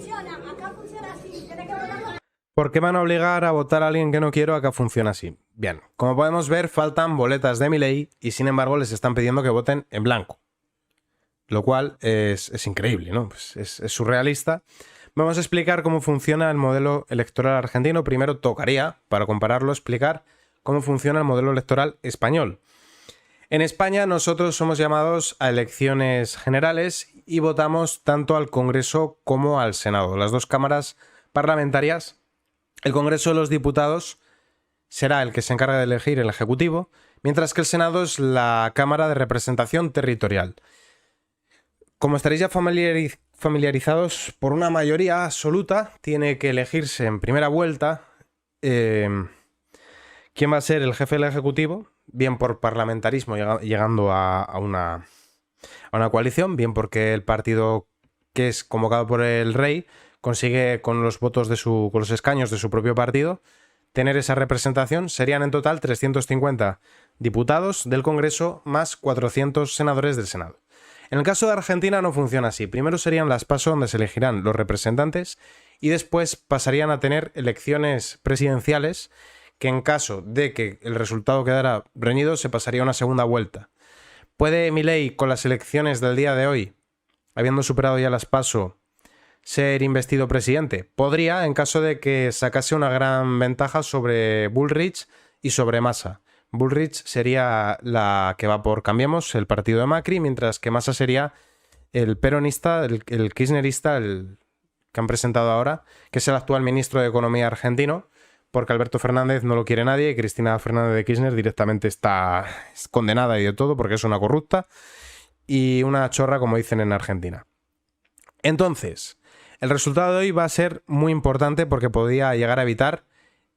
E: Acá funciona así. Tenés que votar.
A: ¿Por qué van a obligar a votar a alguien que no quiero? Acá funciona así. Bien, como podemos ver, faltan boletas de Milei y sin embargo les están pidiendo que voten en blanco. Lo cual es increíble, ¿no? Pues es surrealista. Vamos a explicar cómo funciona el modelo electoral argentino. Primero tocaría, para compararlo, explicar cómo funciona el modelo electoral español. En España nosotros somos llamados a elecciones generales y votamos tanto al Congreso como al Senado, las dos cámaras parlamentarias. El Congreso de los Diputados será el que se encarga de elegir el Ejecutivo, mientras que el Senado es la Cámara de Representación Territorial. Como estaréis ya familiarizados, por una mayoría absoluta tiene que elegirse en primera vuelta quién va a ser el jefe del Ejecutivo, bien por parlamentarismo llegando a una coalición, bien porque el partido que es convocado por el rey consigue con los votos con los escaños de su propio partido tener esa representación. Serían en total 350 diputados del Congreso más 400 senadores del Senado. En el caso de Argentina no funciona así. Primero serían las PASO donde se elegirán los representantes y después pasarían a tener elecciones presidenciales que en caso de que el resultado quedara reñido se pasaría a una segunda vuelta. ¿Puede Milei con las elecciones del día de hoy, habiendo superado ya las PASO, ser investido presidente. Podría, en caso de que sacase una gran ventaja sobre Bullrich y sobre Massa. Bullrich sería la que va por Cambiemos, el partido de Macri, mientras que Massa sería el peronista, el kirchnerista, el que han presentado ahora, que es el actual ministro de Economía argentino, porque Alberto Fernández no lo quiere nadie y Cristina Fernández de Kirchner directamente es condenada y de todo porque es una corrupta y una chorra, como dicen en Argentina. Entonces, el resultado de hoy va a ser muy importante porque podría llegar a evitar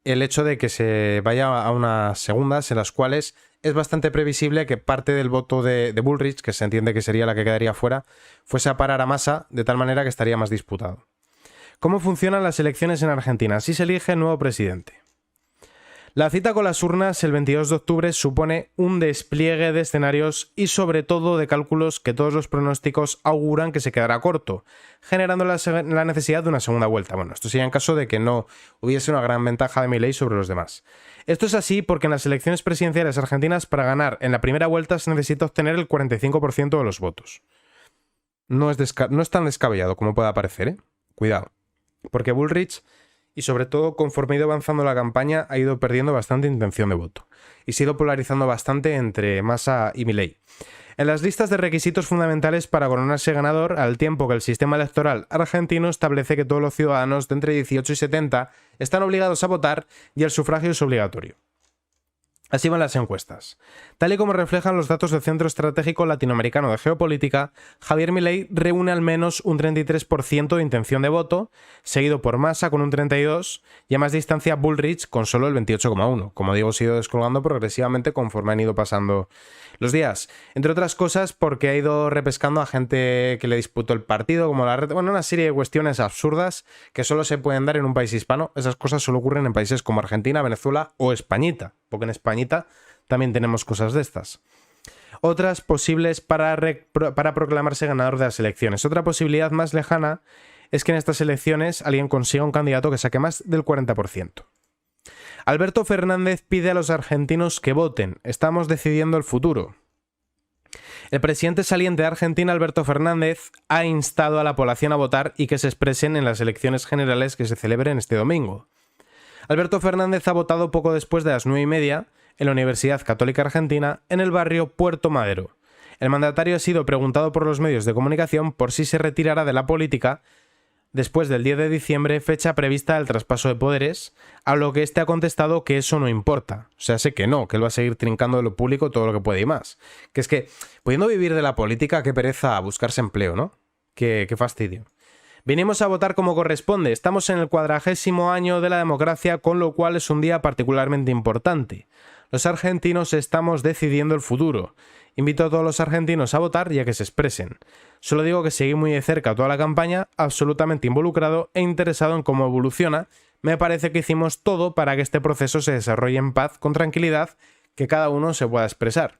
A: el hecho de que se vaya a unas segundas en las cuales es bastante previsible que parte del voto de Bullrich, que se entiende que sería la que quedaría fuera, fuese a parar a Massa de tal manera que estaría más disputado. ¿Cómo funcionan las elecciones en Argentina? Así se elige el nuevo presidente. La cita con las urnas el 22 de octubre supone un despliegue de escenarios y sobre todo de cálculos que todos los pronósticos auguran que se quedará corto, generando la necesidad de una segunda vuelta. Bueno, esto sería en caso de que no hubiese una gran ventaja de Milei sobre los demás. Esto es así porque en las elecciones presidenciales argentinas para ganar en la primera vuelta se necesita obtener el 45% de los votos. No es tan descabellado como pueda parecer, ¿eh? Cuidado. Porque Bullrich, y sobre todo conforme ha ido avanzando la campaña, ha ido perdiendo bastante intención de voto. Y se ha ido polarizando bastante entre Massa y Milei. En las listas de requisitos fundamentales para coronarse ganador, al tiempo que el sistema electoral argentino establece que todos los ciudadanos de entre 18 y 70 están obligados a votar y el sufragio es obligatorio. Así van las encuestas. Tal y como reflejan los datos del Centro Estratégico Latinoamericano de Geopolítica, Javier Milei reúne al menos un 33% de intención de voto, seguido por Massa con un 32% y a más distancia Bullrich con solo el 28,1%. Como digo, se ha ido descolgando progresivamente conforme han ido pasando los días. Entre otras cosas porque ha ido repescando a gente que le disputó el partido, como la red, bueno, una serie de cuestiones absurdas que solo se pueden dar en un país hispano. Esas cosas solo ocurren en países como Argentina, Venezuela o Españita, porque en Españita también tenemos cosas de estas. Otras posibles para proclamarse ganador de las elecciones. Otra posibilidad más lejana es que en estas elecciones alguien consiga un candidato que saque más del 40%. Alberto Fernández pide a los argentinos que voten. Estamos decidiendo el futuro. El presidente saliente de Argentina, Alberto Fernández, ha instado a la población a votar y que se expresen en las elecciones generales que se celebren este domingo. Alberto Fernández ha votado poco después de las 9:30 en la Universidad Católica Argentina, en el barrio Puerto Madero. El mandatario ha sido preguntado por los medios de comunicación por si se retirará de la política después del 10 de diciembre, fecha prevista del traspaso de poderes, a lo que este ha contestado que eso no importa. O sea, sé que no, que él va a seguir trincando de lo público todo lo que puede y más. Que es que, pudiendo vivir de la política, qué pereza buscarse empleo, ¿no? Qué fastidio. Vinimos a votar como corresponde. Estamos en el 40º año de la democracia, con lo cual es un día particularmente importante. Los argentinos estamos decidiendo el futuro. Invito a todos los argentinos a votar y a que se expresen. Solo digo que seguí muy de cerca toda la campaña, absolutamente involucrado e interesado en cómo evoluciona. Me parece que hicimos todo para que este proceso se desarrolle en paz, con tranquilidad, que cada uno se pueda expresar.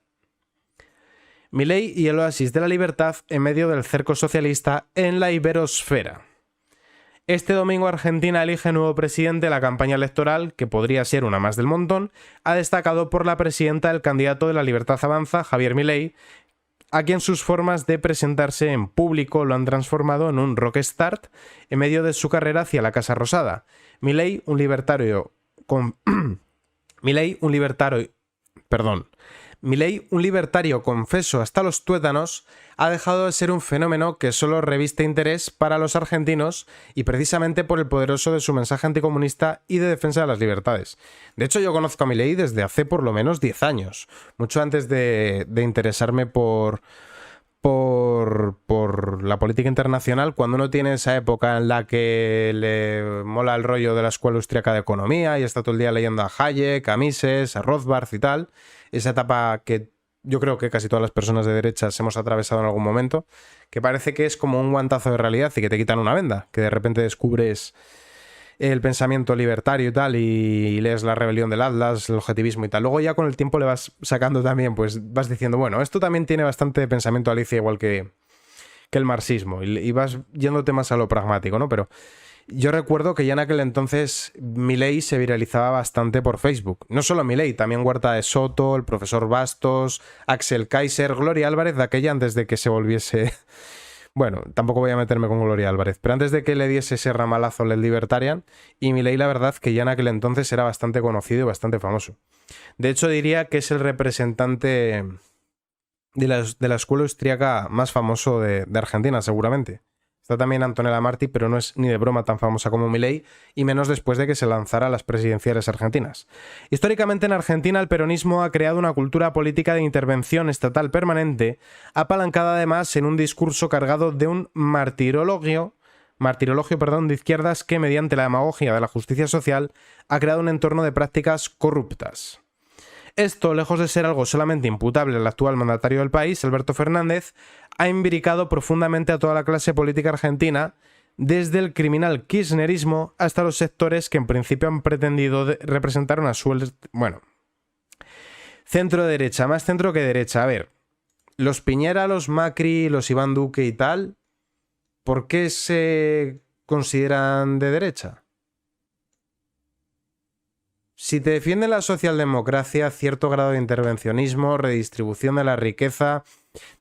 A: Milei y el oasis de la libertad en medio del cerco socialista en la iberosfera. Este domingo Argentina elige nuevo presidente. La campaña electoral, que podría ser una más del montón, ha destacado por la presidenta el candidato de la Libertad Avanza, Javier Milei, a quien sus formas de presentarse en público lo han transformado en un rockstar en medio de su carrera hacia la Casa Rosada. Milei, un libertario confeso hasta los tuétanos, ha dejado de ser un fenómeno que solo reviste interés para los argentinos y precisamente por el poderoso de su mensaje anticomunista y de defensa de las libertades. De hecho, yo conozco a Milei desde hace por lo menos 10 años, mucho antes de interesarme por la política internacional, cuando uno tiene esa época en la que le mola el rollo de la Escuela Austriaca de Economía y está todo el día leyendo a Hayek, a Mises, a Rothbard y tal. Esa etapa que yo creo que casi todas las personas de derechas hemos atravesado en algún momento, que parece que es como un guantazo de realidad y que te quitan una venda, que de repente descubres el pensamiento libertario y tal, y lees La rebelión del Atlas, el objetivismo y tal. Luego ya con el tiempo le vas sacando también, pues vas diciendo, bueno, esto también tiene bastante pensamiento Alicia, igual que el marxismo, y vas yéndote más a lo pragmático, ¿no? Pero yo recuerdo que ya en aquel entonces Milei se viralizaba bastante por Facebook. No solo Milei, también Huerta de Soto, el profesor Bastos, Axel Kaiser, Gloria Álvarez, de aquella antes de que se volviese Bueno, tampoco voy a meterme con Gloria Álvarez, pero antes de que le diese ese ramalazo el Libertarian, y Milei la verdad que ya en aquel entonces era bastante conocido y bastante famoso. De hecho diría que es el representante de la escuela austríaca más famoso de Argentina, seguramente. Está también Antonella Martí, pero no es ni de broma tan famosa como Milei, y menos después de que se lanzara a las presidenciales argentinas. Históricamente en Argentina el peronismo ha creado una cultura política de intervención estatal permanente, apalancada además en un discurso cargado de un martirologio de izquierdas que, mediante la demagogia de la justicia social, ha creado un entorno de prácticas corruptas. Esto, lejos de ser algo solamente imputable al actual mandatario del país, Alberto Fernández, ha imbricado profundamente a toda la clase política argentina, desde el criminal kirchnerismo hasta los sectores que en principio han pretendido representar una centro-derecha, más centro que derecha. A ver, los Piñera, los Macri, los Iván Duque y tal, ¿por qué se consideran de derecha? Si te defiende la socialdemocracia, cierto grado de intervencionismo, redistribución de la riqueza...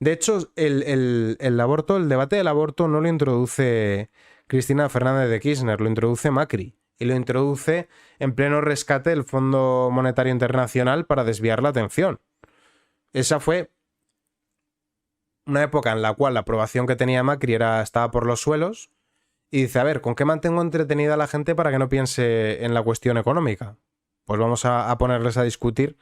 A: De hecho, el debate del aborto no lo introduce Cristina Fernández de Kirchner, lo introduce Macri. Y lo introduce en pleno rescate del Fondo Monetario Internacional para desviar la atención. Esa fue una época en la cual la aprobación que tenía Macri estaba por los suelos. Y dice, a ver, ¿con qué mantengo entretenida a la gente para que no piense en la cuestión económica? Pues vamos a ponerles a discutir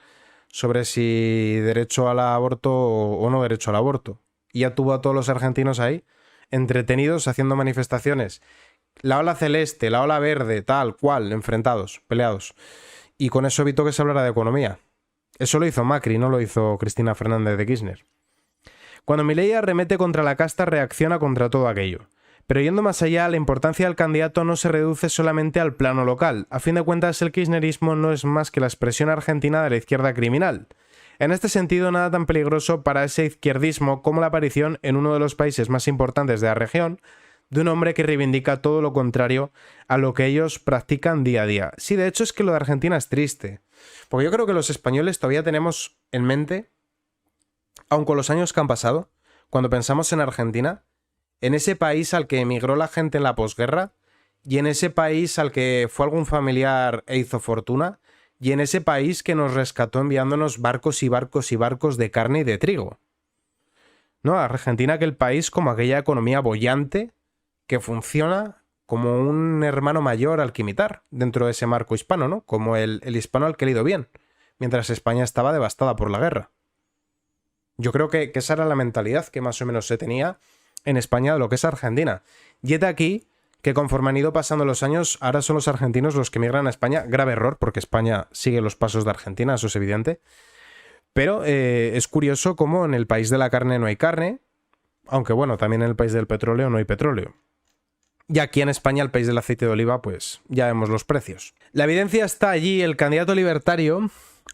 A: sobre si derecho al aborto o no derecho al aborto. Y ya tuvo a todos los argentinos ahí, entretenidos, haciendo manifestaciones. La ola celeste, la ola verde, tal cual, enfrentados, peleados. Y con eso evitó que se hablara de economía. Eso lo hizo Macri, no lo hizo Cristina Fernández de Kirchner. Cuando Milei arremete contra la casta, reacciona contra todo aquello. Pero yendo más allá, la importancia del candidato no se reduce solamente al plano local. A fin de cuentas, el kirchnerismo no es más que la expresión argentina de la izquierda criminal. En este sentido, nada tan peligroso para ese izquierdismo como la aparición en uno de los países más importantes de la región de un hombre que reivindica todo lo contrario a lo que ellos practican día a día. Sí, de hecho es que lo de Argentina es triste, porque yo creo que los españoles todavía tenemos en mente, aun con los años que han pasado, cuando pensamos en Argentina, en ese país al que emigró la gente en la posguerra, y en ese país al que fue algún familiar e hizo fortuna, y en ese país que nos rescató enviándonos barcos y barcos y barcos de carne y de trigo. ¿No? Argentina, aquel país como aquella economía boyante que funciona como un hermano mayor al que imitar dentro de ese marco hispano, ¿no? Como el hispano al que le ha ido bien, mientras España estaba devastada por la guerra. Yo creo que esa era la mentalidad que más o menos se tenía en España de lo que es Argentina. Y es de aquí que conforme han ido pasando los años, ahora son los argentinos los que migran a España. Grave error, porque España sigue los pasos de Argentina, eso es evidente. Pero es curioso cómo en el país de la carne no hay carne, aunque bueno, también en el país del petróleo no hay petróleo. Y aquí en España, el país del aceite de oliva, pues ya vemos los precios. La evidencia está allí, el candidato libertario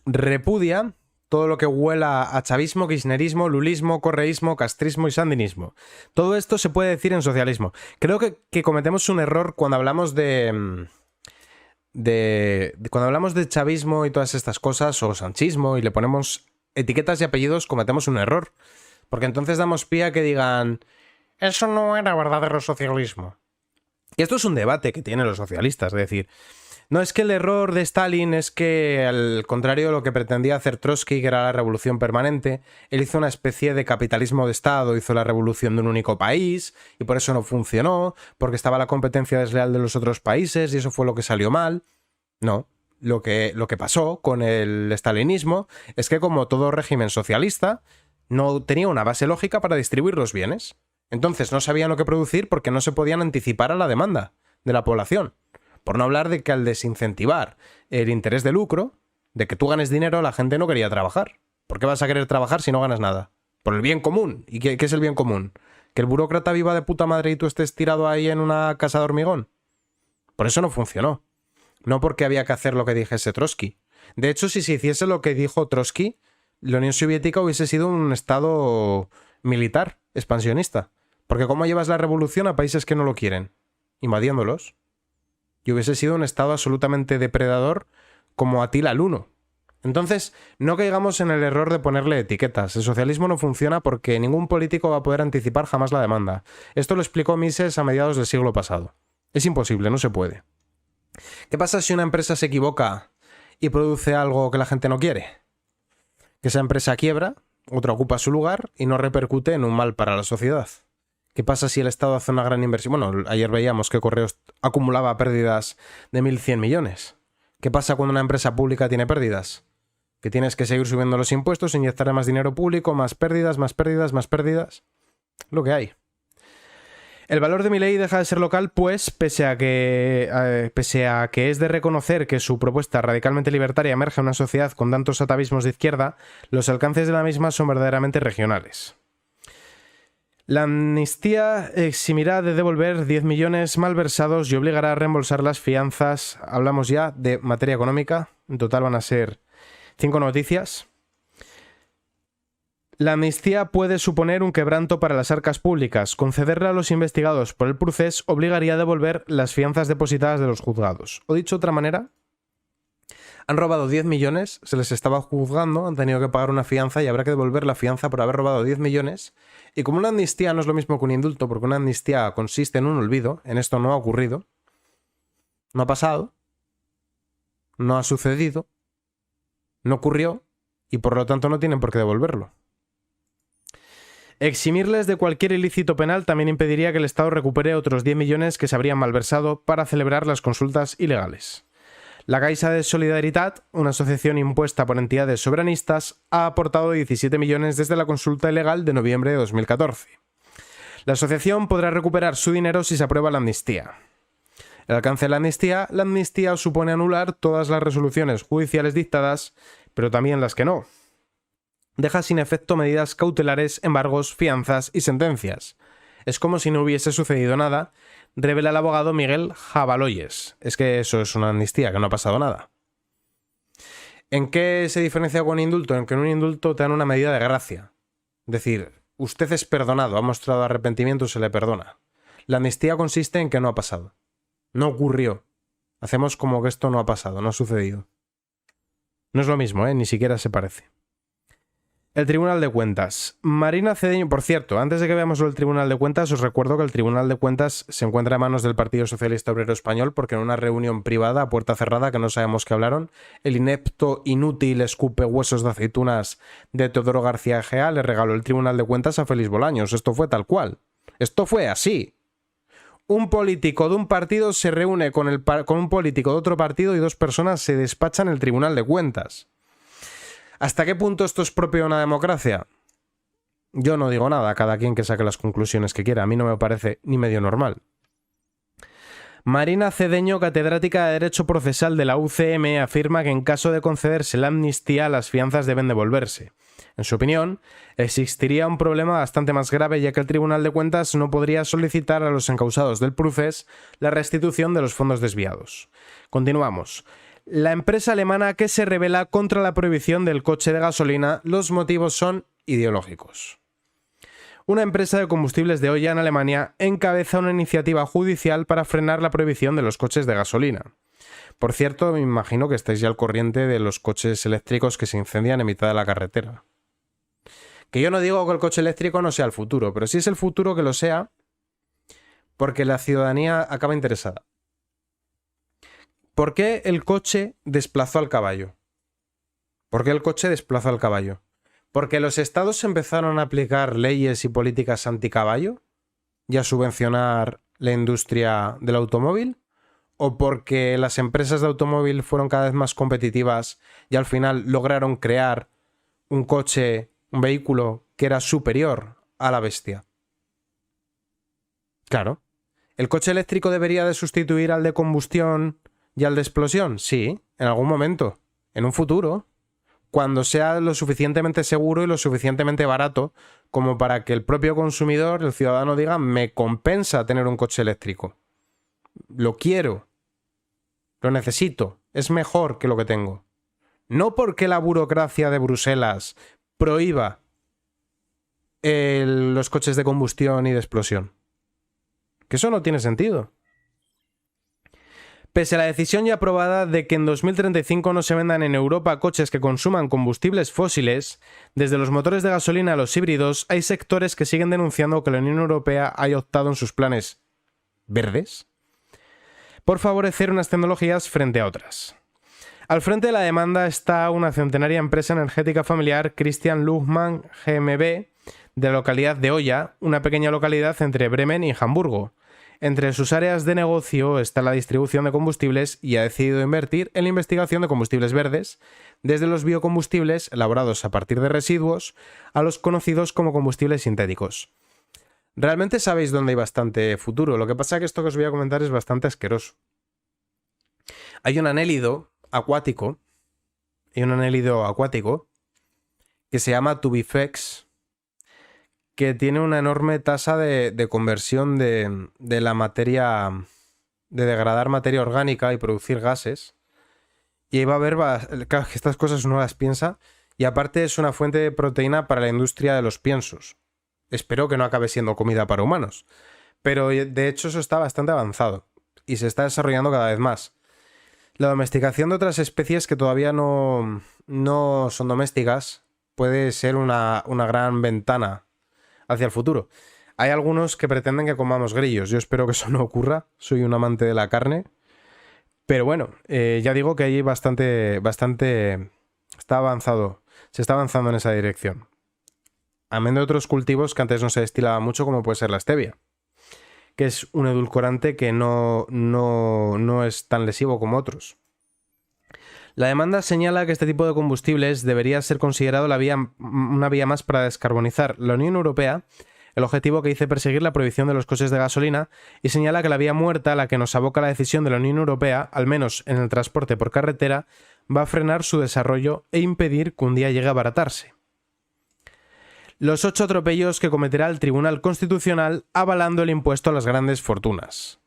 A: repudia todo lo que huela a chavismo, kirchnerismo, lulismo, correísmo, castrismo y sandinismo. Todo esto se puede decir en socialismo. Creo que cometemos un error cuando hablamos cuando hablamos de chavismo y todas estas cosas, o sanchismo, y le ponemos etiquetas y apellidos, cometemos un error. Porque entonces damos pie a que digan, eso no era verdadero socialismo. Y esto es un debate que tienen los socialistas, es decir, no es que el error de Stalin es que, al contrario de lo que pretendía hacer Trotsky, que era la revolución permanente, él hizo una especie de capitalismo de Estado, hizo la revolución de un único país, y por eso no funcionó, porque estaba la competencia desleal de los otros países, y eso fue lo que salió mal. No, lo que pasó con el stalinismo es que, como todo régimen socialista, no tenía una base lógica para distribuir los bienes. Entonces no sabían lo que producir porque no se podían anticipar a la demanda de la población. Por no hablar de que al desincentivar el interés de lucro, de que tú ganes dinero, la gente no quería trabajar. ¿Por qué vas a querer trabajar si no ganas nada? Por el bien común. ¿Y qué es el bien común? ¿Que el burócrata viva de puta madre y tú estés tirado ahí en una casa de hormigón? Por eso no funcionó. No porque había que hacer lo que dijese Trotsky. De hecho, si se hiciese lo que dijo Trotsky, la Unión Soviética hubiese sido un estado militar, expansionista. Porque ¿cómo llevas la revolución a países que no lo quieren? Invadiéndolos. Y hubiese sido un estado absolutamente depredador como Atila el Uno Entonces, no caigamos en el error de ponerle etiquetas. El socialismo no funciona porque ningún político va a poder anticipar jamás la demanda. Esto lo explicó Mises a mediados del siglo pasado. Es imposible, no se puede. ¿Qué pasa si una empresa se equivoca y produce algo que la gente no quiere? Que esa empresa quiebra, otra ocupa su lugar y no repercute en un mal para la sociedad. ¿Qué pasa si el Estado hace una gran inversión? Bueno, ayer veíamos que Correos acumulaba pérdidas de 1.100 millones. ¿Qué pasa cuando una empresa pública tiene pérdidas? Que tienes que seguir subiendo los impuestos, inyectar más dinero público, más pérdidas, más pérdidas, más pérdidas. Lo que hay. El valor de Milei deja de ser local, pues, pese a que es de reconocer que su propuesta radicalmente libertaria emerge en una sociedad con tantos atavismos de izquierda, los alcances de la misma son verdaderamente regionales. La amnistía eximirá de devolver 10 millones malversados y obligará a reembolsar las fianzas. Hablamos ya de materia económica. En total van a ser 5 noticias. La amnistía puede suponer un quebranto para las arcas públicas. Concederla a los investigados por el procés obligaría a devolver las fianzas depositadas de los juzgados. O dicho de otra manera, han robado 10 millones, se les estaba juzgando, han tenido que pagar una fianza y habrá que devolver la fianza por haber robado 10 millones. Y como una amnistía no es lo mismo que un indulto, porque una amnistía consiste en un olvido, en esto no ha ocurrido, no ha pasado, no ha sucedido, no ocurrió y por lo tanto no tienen por qué devolverlo. Eximirles de cualquier ilícito penal también impediría que el Estado recupere otros 10 millones que se habrían malversado para celebrar las consultas ilegales. La Caixa de Solidaritat, una asociación impuesta por entidades soberanistas, ha aportado 17 millones desde la consulta ilegal de noviembre de 2014. La asociación podrá recuperar su dinero si se aprueba la amnistía. El alcance de la amnistía supone anular todas las resoluciones judiciales dictadas, pero también las que no. Deja sin efecto medidas cautelares, embargos, fianzas y sentencias. Es como si no hubiese sucedido nada, revela el abogado Miguel Jabaloyes. Es que eso es una amnistía, que no ha pasado nada. ¿En qué se diferencia con un indulto? En que en un indulto te dan una medida de gracia. Es decir, usted es perdonado, ha mostrado arrepentimiento, se le perdona. La amnistía consiste en que no ha pasado. No ocurrió. Hacemos como que esto no ha pasado, no ha sucedido. No es lo mismo, ni siquiera se parece. El Tribunal de Cuentas. Marina Cedeño, por cierto, antes de que veamos el Tribunal de Cuentas, os recuerdo que el Tribunal de Cuentas se encuentra a manos del Partido Socialista Obrero Español porque en una reunión privada a puerta cerrada, que no sabemos qué hablaron, el inepto, inútil, escupe huesos de aceitunas de Teodoro García Egea le regaló el Tribunal de Cuentas a Félix Bolaños. Esto fue tal cual. Esto fue así. Un político de un partido se reúne con un político de otro partido y dos personas se despachan el Tribunal de Cuentas. ¿Hasta qué punto esto es propio de una democracia? Yo no digo nada, cada quien que saque las conclusiones que quiera. A mí no me parece ni medio normal. Marina Cedeño, catedrática de Derecho Procesal de la UCM, afirma que en caso de concederse la amnistía, las fianzas deben devolverse. En su opinión, existiría un problema bastante más grave, ya que el Tribunal de Cuentas no podría solicitar a los encausados del procés la restitución de los fondos desviados. Continuamos. La empresa alemana que se rebela contra la prohibición del coche de gasolina, los motivos son ideológicos. Una empresa de combustibles de olla en Alemania encabeza una iniciativa judicial para frenar la prohibición de los coches de gasolina. Por cierto, me imagino que estáis ya al corriente de los coches eléctricos que se incendian en mitad de la carretera. Que yo no digo que el coche eléctrico no sea el futuro, pero si es el futuro que lo sea, porque la ciudadanía acaba interesada. ¿Por qué el coche desplazó al caballo? ¿Por qué el coche desplazó al caballo? ¿Porque los estados empezaron a aplicar leyes y políticas anticaballo y a subvencionar la industria del automóvil? ¿O porque las empresas de automóvil fueron cada vez más competitivas y al final lograron crear un coche, un vehículo que era superior a la bestia? Claro. ¿El coche eléctrico debería de sustituir al de combustión y al de explosión? Sí, en algún momento, en un futuro, cuando sea lo suficientemente seguro y lo suficientemente barato como para que el propio consumidor, el ciudadano, diga: me compensa tener un coche eléctrico. Lo quiero. Lo necesito. Es mejor que lo que tengo. No porque la burocracia de Bruselas prohíba los coches de combustión y de explosión. Que eso no tiene sentido. Pese a la decisión ya aprobada de que en 2035 no se vendan en Europa coches que consuman combustibles fósiles, desde los motores de gasolina a los híbridos, hay sectores que siguen denunciando que la Unión Europea haya optado en sus planes verdes por favorecer unas tecnologías frente a otras. Al frente de la demanda está una centenaria empresa energética familiar, Christian Luhmann GmbH, de la localidad de Hoya, una pequeña localidad entre Bremen y Hamburgo. Entre sus áreas de negocio está la distribución de combustibles y ha decidido invertir en la investigación de combustibles verdes, desde los biocombustibles elaborados a partir de residuos a los conocidos como combustibles sintéticos. Realmente sabéis dónde hay bastante futuro, lo que pasa es que esto que os voy a comentar es bastante asqueroso. Hay un anélido acuático que se llama Tubifex, que tiene una enorme tasa de conversión de la materia, de degradar materia orgánica y producir gases. Y ahí va a haber, claro, que estas cosas uno las piensa, y aparte es una fuente de proteína para la industria de los piensos. Espero que no acabe siendo comida para humanos, pero de hecho eso está bastante avanzado y se está desarrollando cada vez más. La domesticación de otras especies que todavía no son domésticas puede ser una gran ventana hacia el futuro. Hay algunos que pretenden que comamos grillos. Yo espero que eso no ocurra. Soy un amante de la carne. Pero bueno, ya digo que hay bastante... Está avanzado. Se está avanzando en esa dirección. Amén de otros cultivos que antes no se destilaba mucho, como puede ser la stevia, que es un edulcorante que no es tan lesivo como otros. La demanda señala que este tipo de combustibles debería ser considerado una vía más para descarbonizar la Unión Europea, el objetivo que dice perseguir la prohibición de los coches de gasolina, y señala que la vía muerta a la que nos aboca la decisión de la Unión Europea, al menos en el transporte por carretera, va a frenar su desarrollo e impedir que un día llegue a abaratarse. Los 8 atropellos que cometerá el Tribunal Constitucional avalando el impuesto a las grandes fortunas.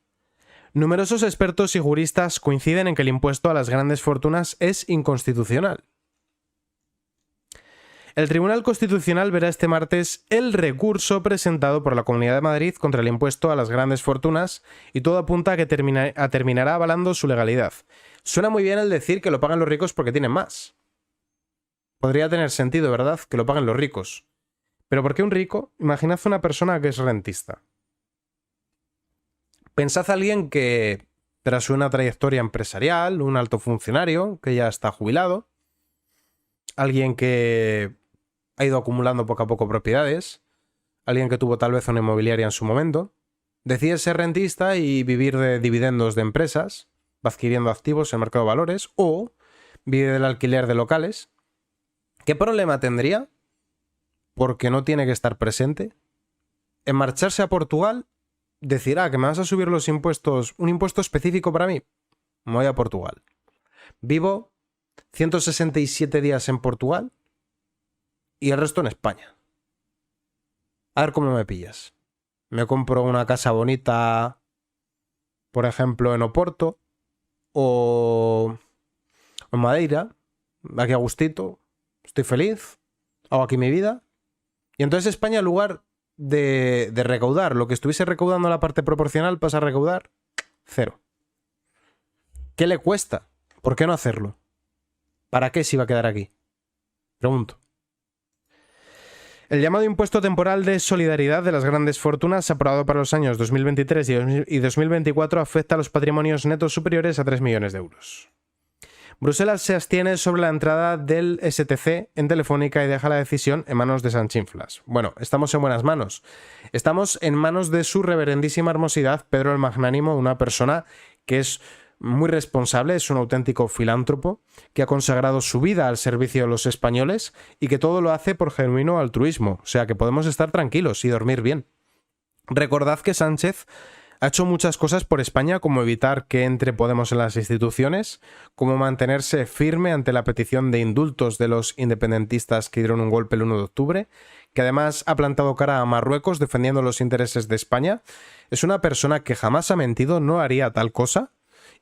A: Numerosos expertos y juristas coinciden en que el impuesto a las grandes fortunas es inconstitucional. El Tribunal Constitucional verá este martes el recurso presentado por la Comunidad de Madrid contra el impuesto a las grandes fortunas y todo apunta a que terminará avalando su legalidad. Suena muy bien el decir que lo pagan los ricos porque tienen más. Podría tener sentido, ¿verdad? Que lo paguen los ricos. Pero ¿por qué un rico? Imaginad una persona que es rentista. Pensad a alguien que, tras una trayectoria empresarial, un alto funcionario que ya está jubilado, alguien que ha ido acumulando poco a poco propiedades, alguien que tuvo tal vez una inmobiliaria en su momento, decide ser rentista y vivir de dividendos de empresas, va adquiriendo activos en el mercado de valores, o vive del alquiler de locales. ¿Qué problema tendría? Porque no tiene que estar presente en marcharse a Portugal, decir, que me vas a subir los impuestos, un impuesto específico para mí, me voy a Portugal. Vivo 167 días en Portugal y el resto en España. A ver cómo me pillas. Me compro una casa bonita, por ejemplo, en Oporto o en Madeira, aquí a gustito, estoy feliz, hago aquí mi vida. Y entonces España, en lugar de recaudar lo que estuviese recaudando la parte proporcional, pasa a recaudar 0. ¿Qué le cuesta? ¿Por qué no hacerlo? ¿Para qué se iba a quedar aquí? Pregunto. El llamado impuesto temporal de solidaridad de las grandes fortunas, aprobado para los años 2023 y 2024, afecta a los patrimonios netos superiores a 3 millones de euros. Bruselas se abstiene sobre la entrada del STC en Telefónica y deja la decisión en manos de Sanchinflas. Bueno, estamos en buenas manos. Estamos en manos de su reverendísima hermosidad, Pedro el Magnánimo, una persona que es muy responsable, es un auténtico filántropo, que ha consagrado su vida al servicio de los españoles y que todo lo hace por genuino altruismo. O sea que podemos estar tranquilos y dormir bien. Recordad que Sánchez ha hecho muchas cosas por España, como evitar que entre Podemos en las instituciones, como mantenerse firme ante la petición de indultos de los independentistas que dieron un golpe el 1 de octubre, que además ha plantado cara a Marruecos defendiendo los intereses de España. Es una persona que jamás ha mentido, no haría tal cosa,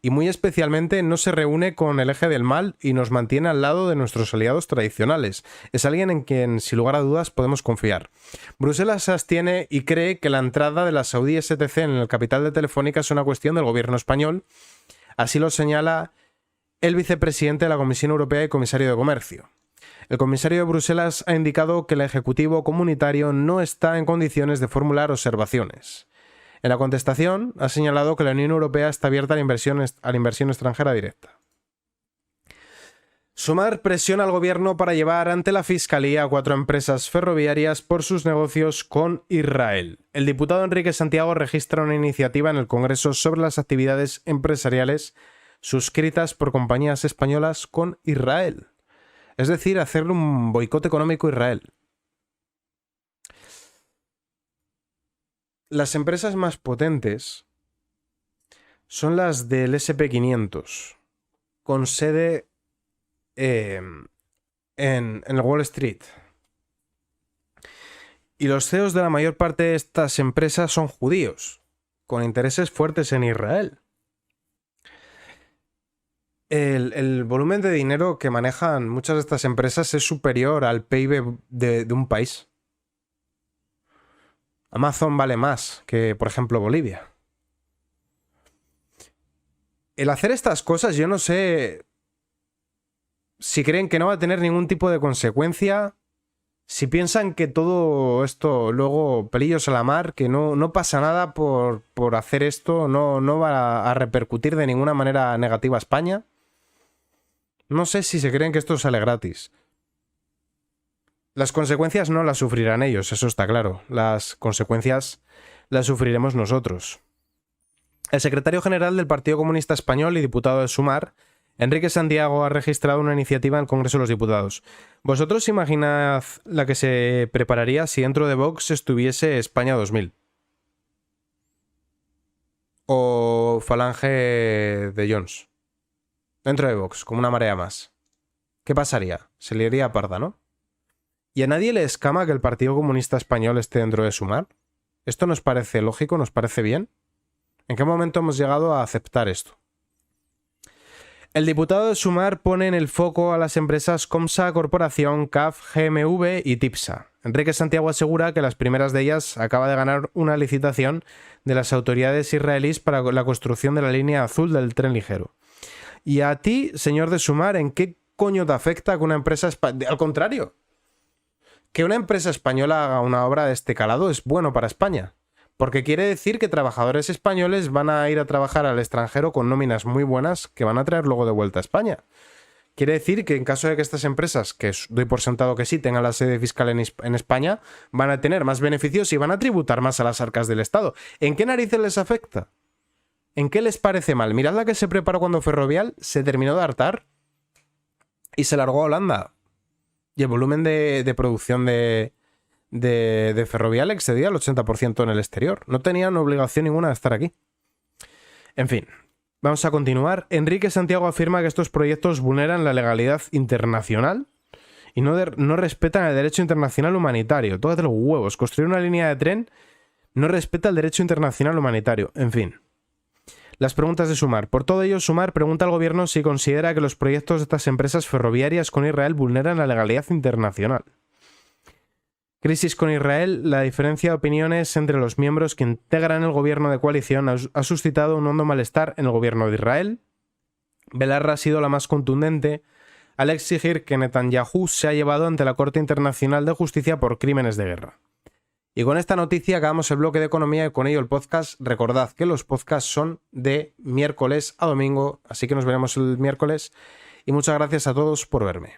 A: y muy especialmente no se reúne con el eje del mal y nos mantiene al lado de nuestros aliados tradicionales. Es alguien en quien, sin lugar a dudas, podemos confiar. Bruselas se abstiene y cree que la entrada de la Saudí STC en el capital de Telefónica es una cuestión del gobierno español, Así lo señala el vicepresidente de la Comisión Europea y comisario de Comercio. El comisario de Bruselas ha indicado que el Ejecutivo comunitario no está en condiciones de formular observaciones. En la contestación, ha señalado que la Unión Europea está abierta a la inversión extranjera directa. Sumar presiona al gobierno para llevar ante la Fiscalía a 4 empresas ferroviarias por sus negocios con Israel. El diputado Enrique Santiago registra una iniciativa en el Congreso sobre las actividades empresariales suscritas por compañías españolas con Israel. Es decir, hacerle un boicot económico a Israel. Las empresas más potentes son las del SP500, con sede en el Wall Street. Y los CEOs de la mayor parte de estas empresas son judíos, con intereses fuertes en Israel. El volumen de dinero que manejan muchas de estas empresas es superior al PIB de un país. Amazon vale más que, por ejemplo, Bolivia. El hacer estas cosas, yo no sé si creen que no va a tener ningún tipo de consecuencia, si piensan que todo esto luego pelillos a la mar, que no pasa nada por hacer esto, no va a repercutir de ninguna manera negativa a España. No sé si se creen que esto sale gratis. Las consecuencias no las sufrirán ellos, eso está claro. Las consecuencias las sufriremos nosotros. El secretario general del Partido Comunista Español y diputado de Sumar, Enrique Santiago, ha registrado una iniciativa en el Congreso de los Diputados. ¿Vosotros imaginad la que se prepararía si dentro de Vox estuviese España 2000? O Falange de Jones. Dentro de Vox, como una marea más. ¿Qué pasaría? Se le iría parda, ¿no? ¿Y a nadie le escama que el Partido Comunista Español esté dentro de Sumar? ¿Esto nos parece lógico? ¿Nos parece bien? ¿En qué momento hemos llegado a aceptar esto? El diputado de Sumar pone en el foco a las empresas Comsa Corporación, CAF, GMV y TIPSA. Enrique Santiago asegura que las primeras de ellas acaba de ganar una licitación de las autoridades israelíes para la construcción de la línea azul del tren ligero. Y a ti, señor de Sumar, ¿en qué coño te afecta que una empresa española... Al contrario, que una empresa española haga una obra de este calado es bueno para España. Porque quiere decir que trabajadores españoles van a ir a trabajar al extranjero con nóminas muy buenas que van a traer luego de vuelta a España. Quiere decir que en caso de que estas empresas, que doy por sentado que sí, tengan la sede fiscal en España, van a tener más beneficios y van a tributar más a las arcas del Estado. ¿En qué narices les afecta? ¿En qué les parece mal? Mirad la que se preparó cuando Ferrovial se terminó de hartar y se largó a Holanda. Y el volumen de producción de Ferrovial excedía el 80% en el exterior. No tenían obligación ninguna de estar aquí. En fin, vamos a continuar. Enrique Santiago afirma que estos proyectos vulneran la legalidad internacional y no respetan el derecho internacional humanitario. Tócate los huevos. Construir una línea de tren no respeta el derecho internacional humanitario. En fin. Las preguntas de Sumar. Por todo ello, Sumar pregunta al gobierno si considera que los proyectos de estas empresas ferroviarias con Israel vulneran la legalidad internacional. Crisis con Israel. La diferencia de opiniones entre los miembros que integran el gobierno de coalición ha suscitado un hondo malestar en el gobierno de Israel. Belarra ha sido la más contundente al exigir que Netanyahu sea llevado ante la Corte Internacional de Justicia por crímenes de guerra. Y con esta noticia acabamos el bloque de economía y con ello el podcast. Recordad que los podcasts son de miércoles a domingo, así que nos veremos el miércoles y muchas gracias a todos por verme.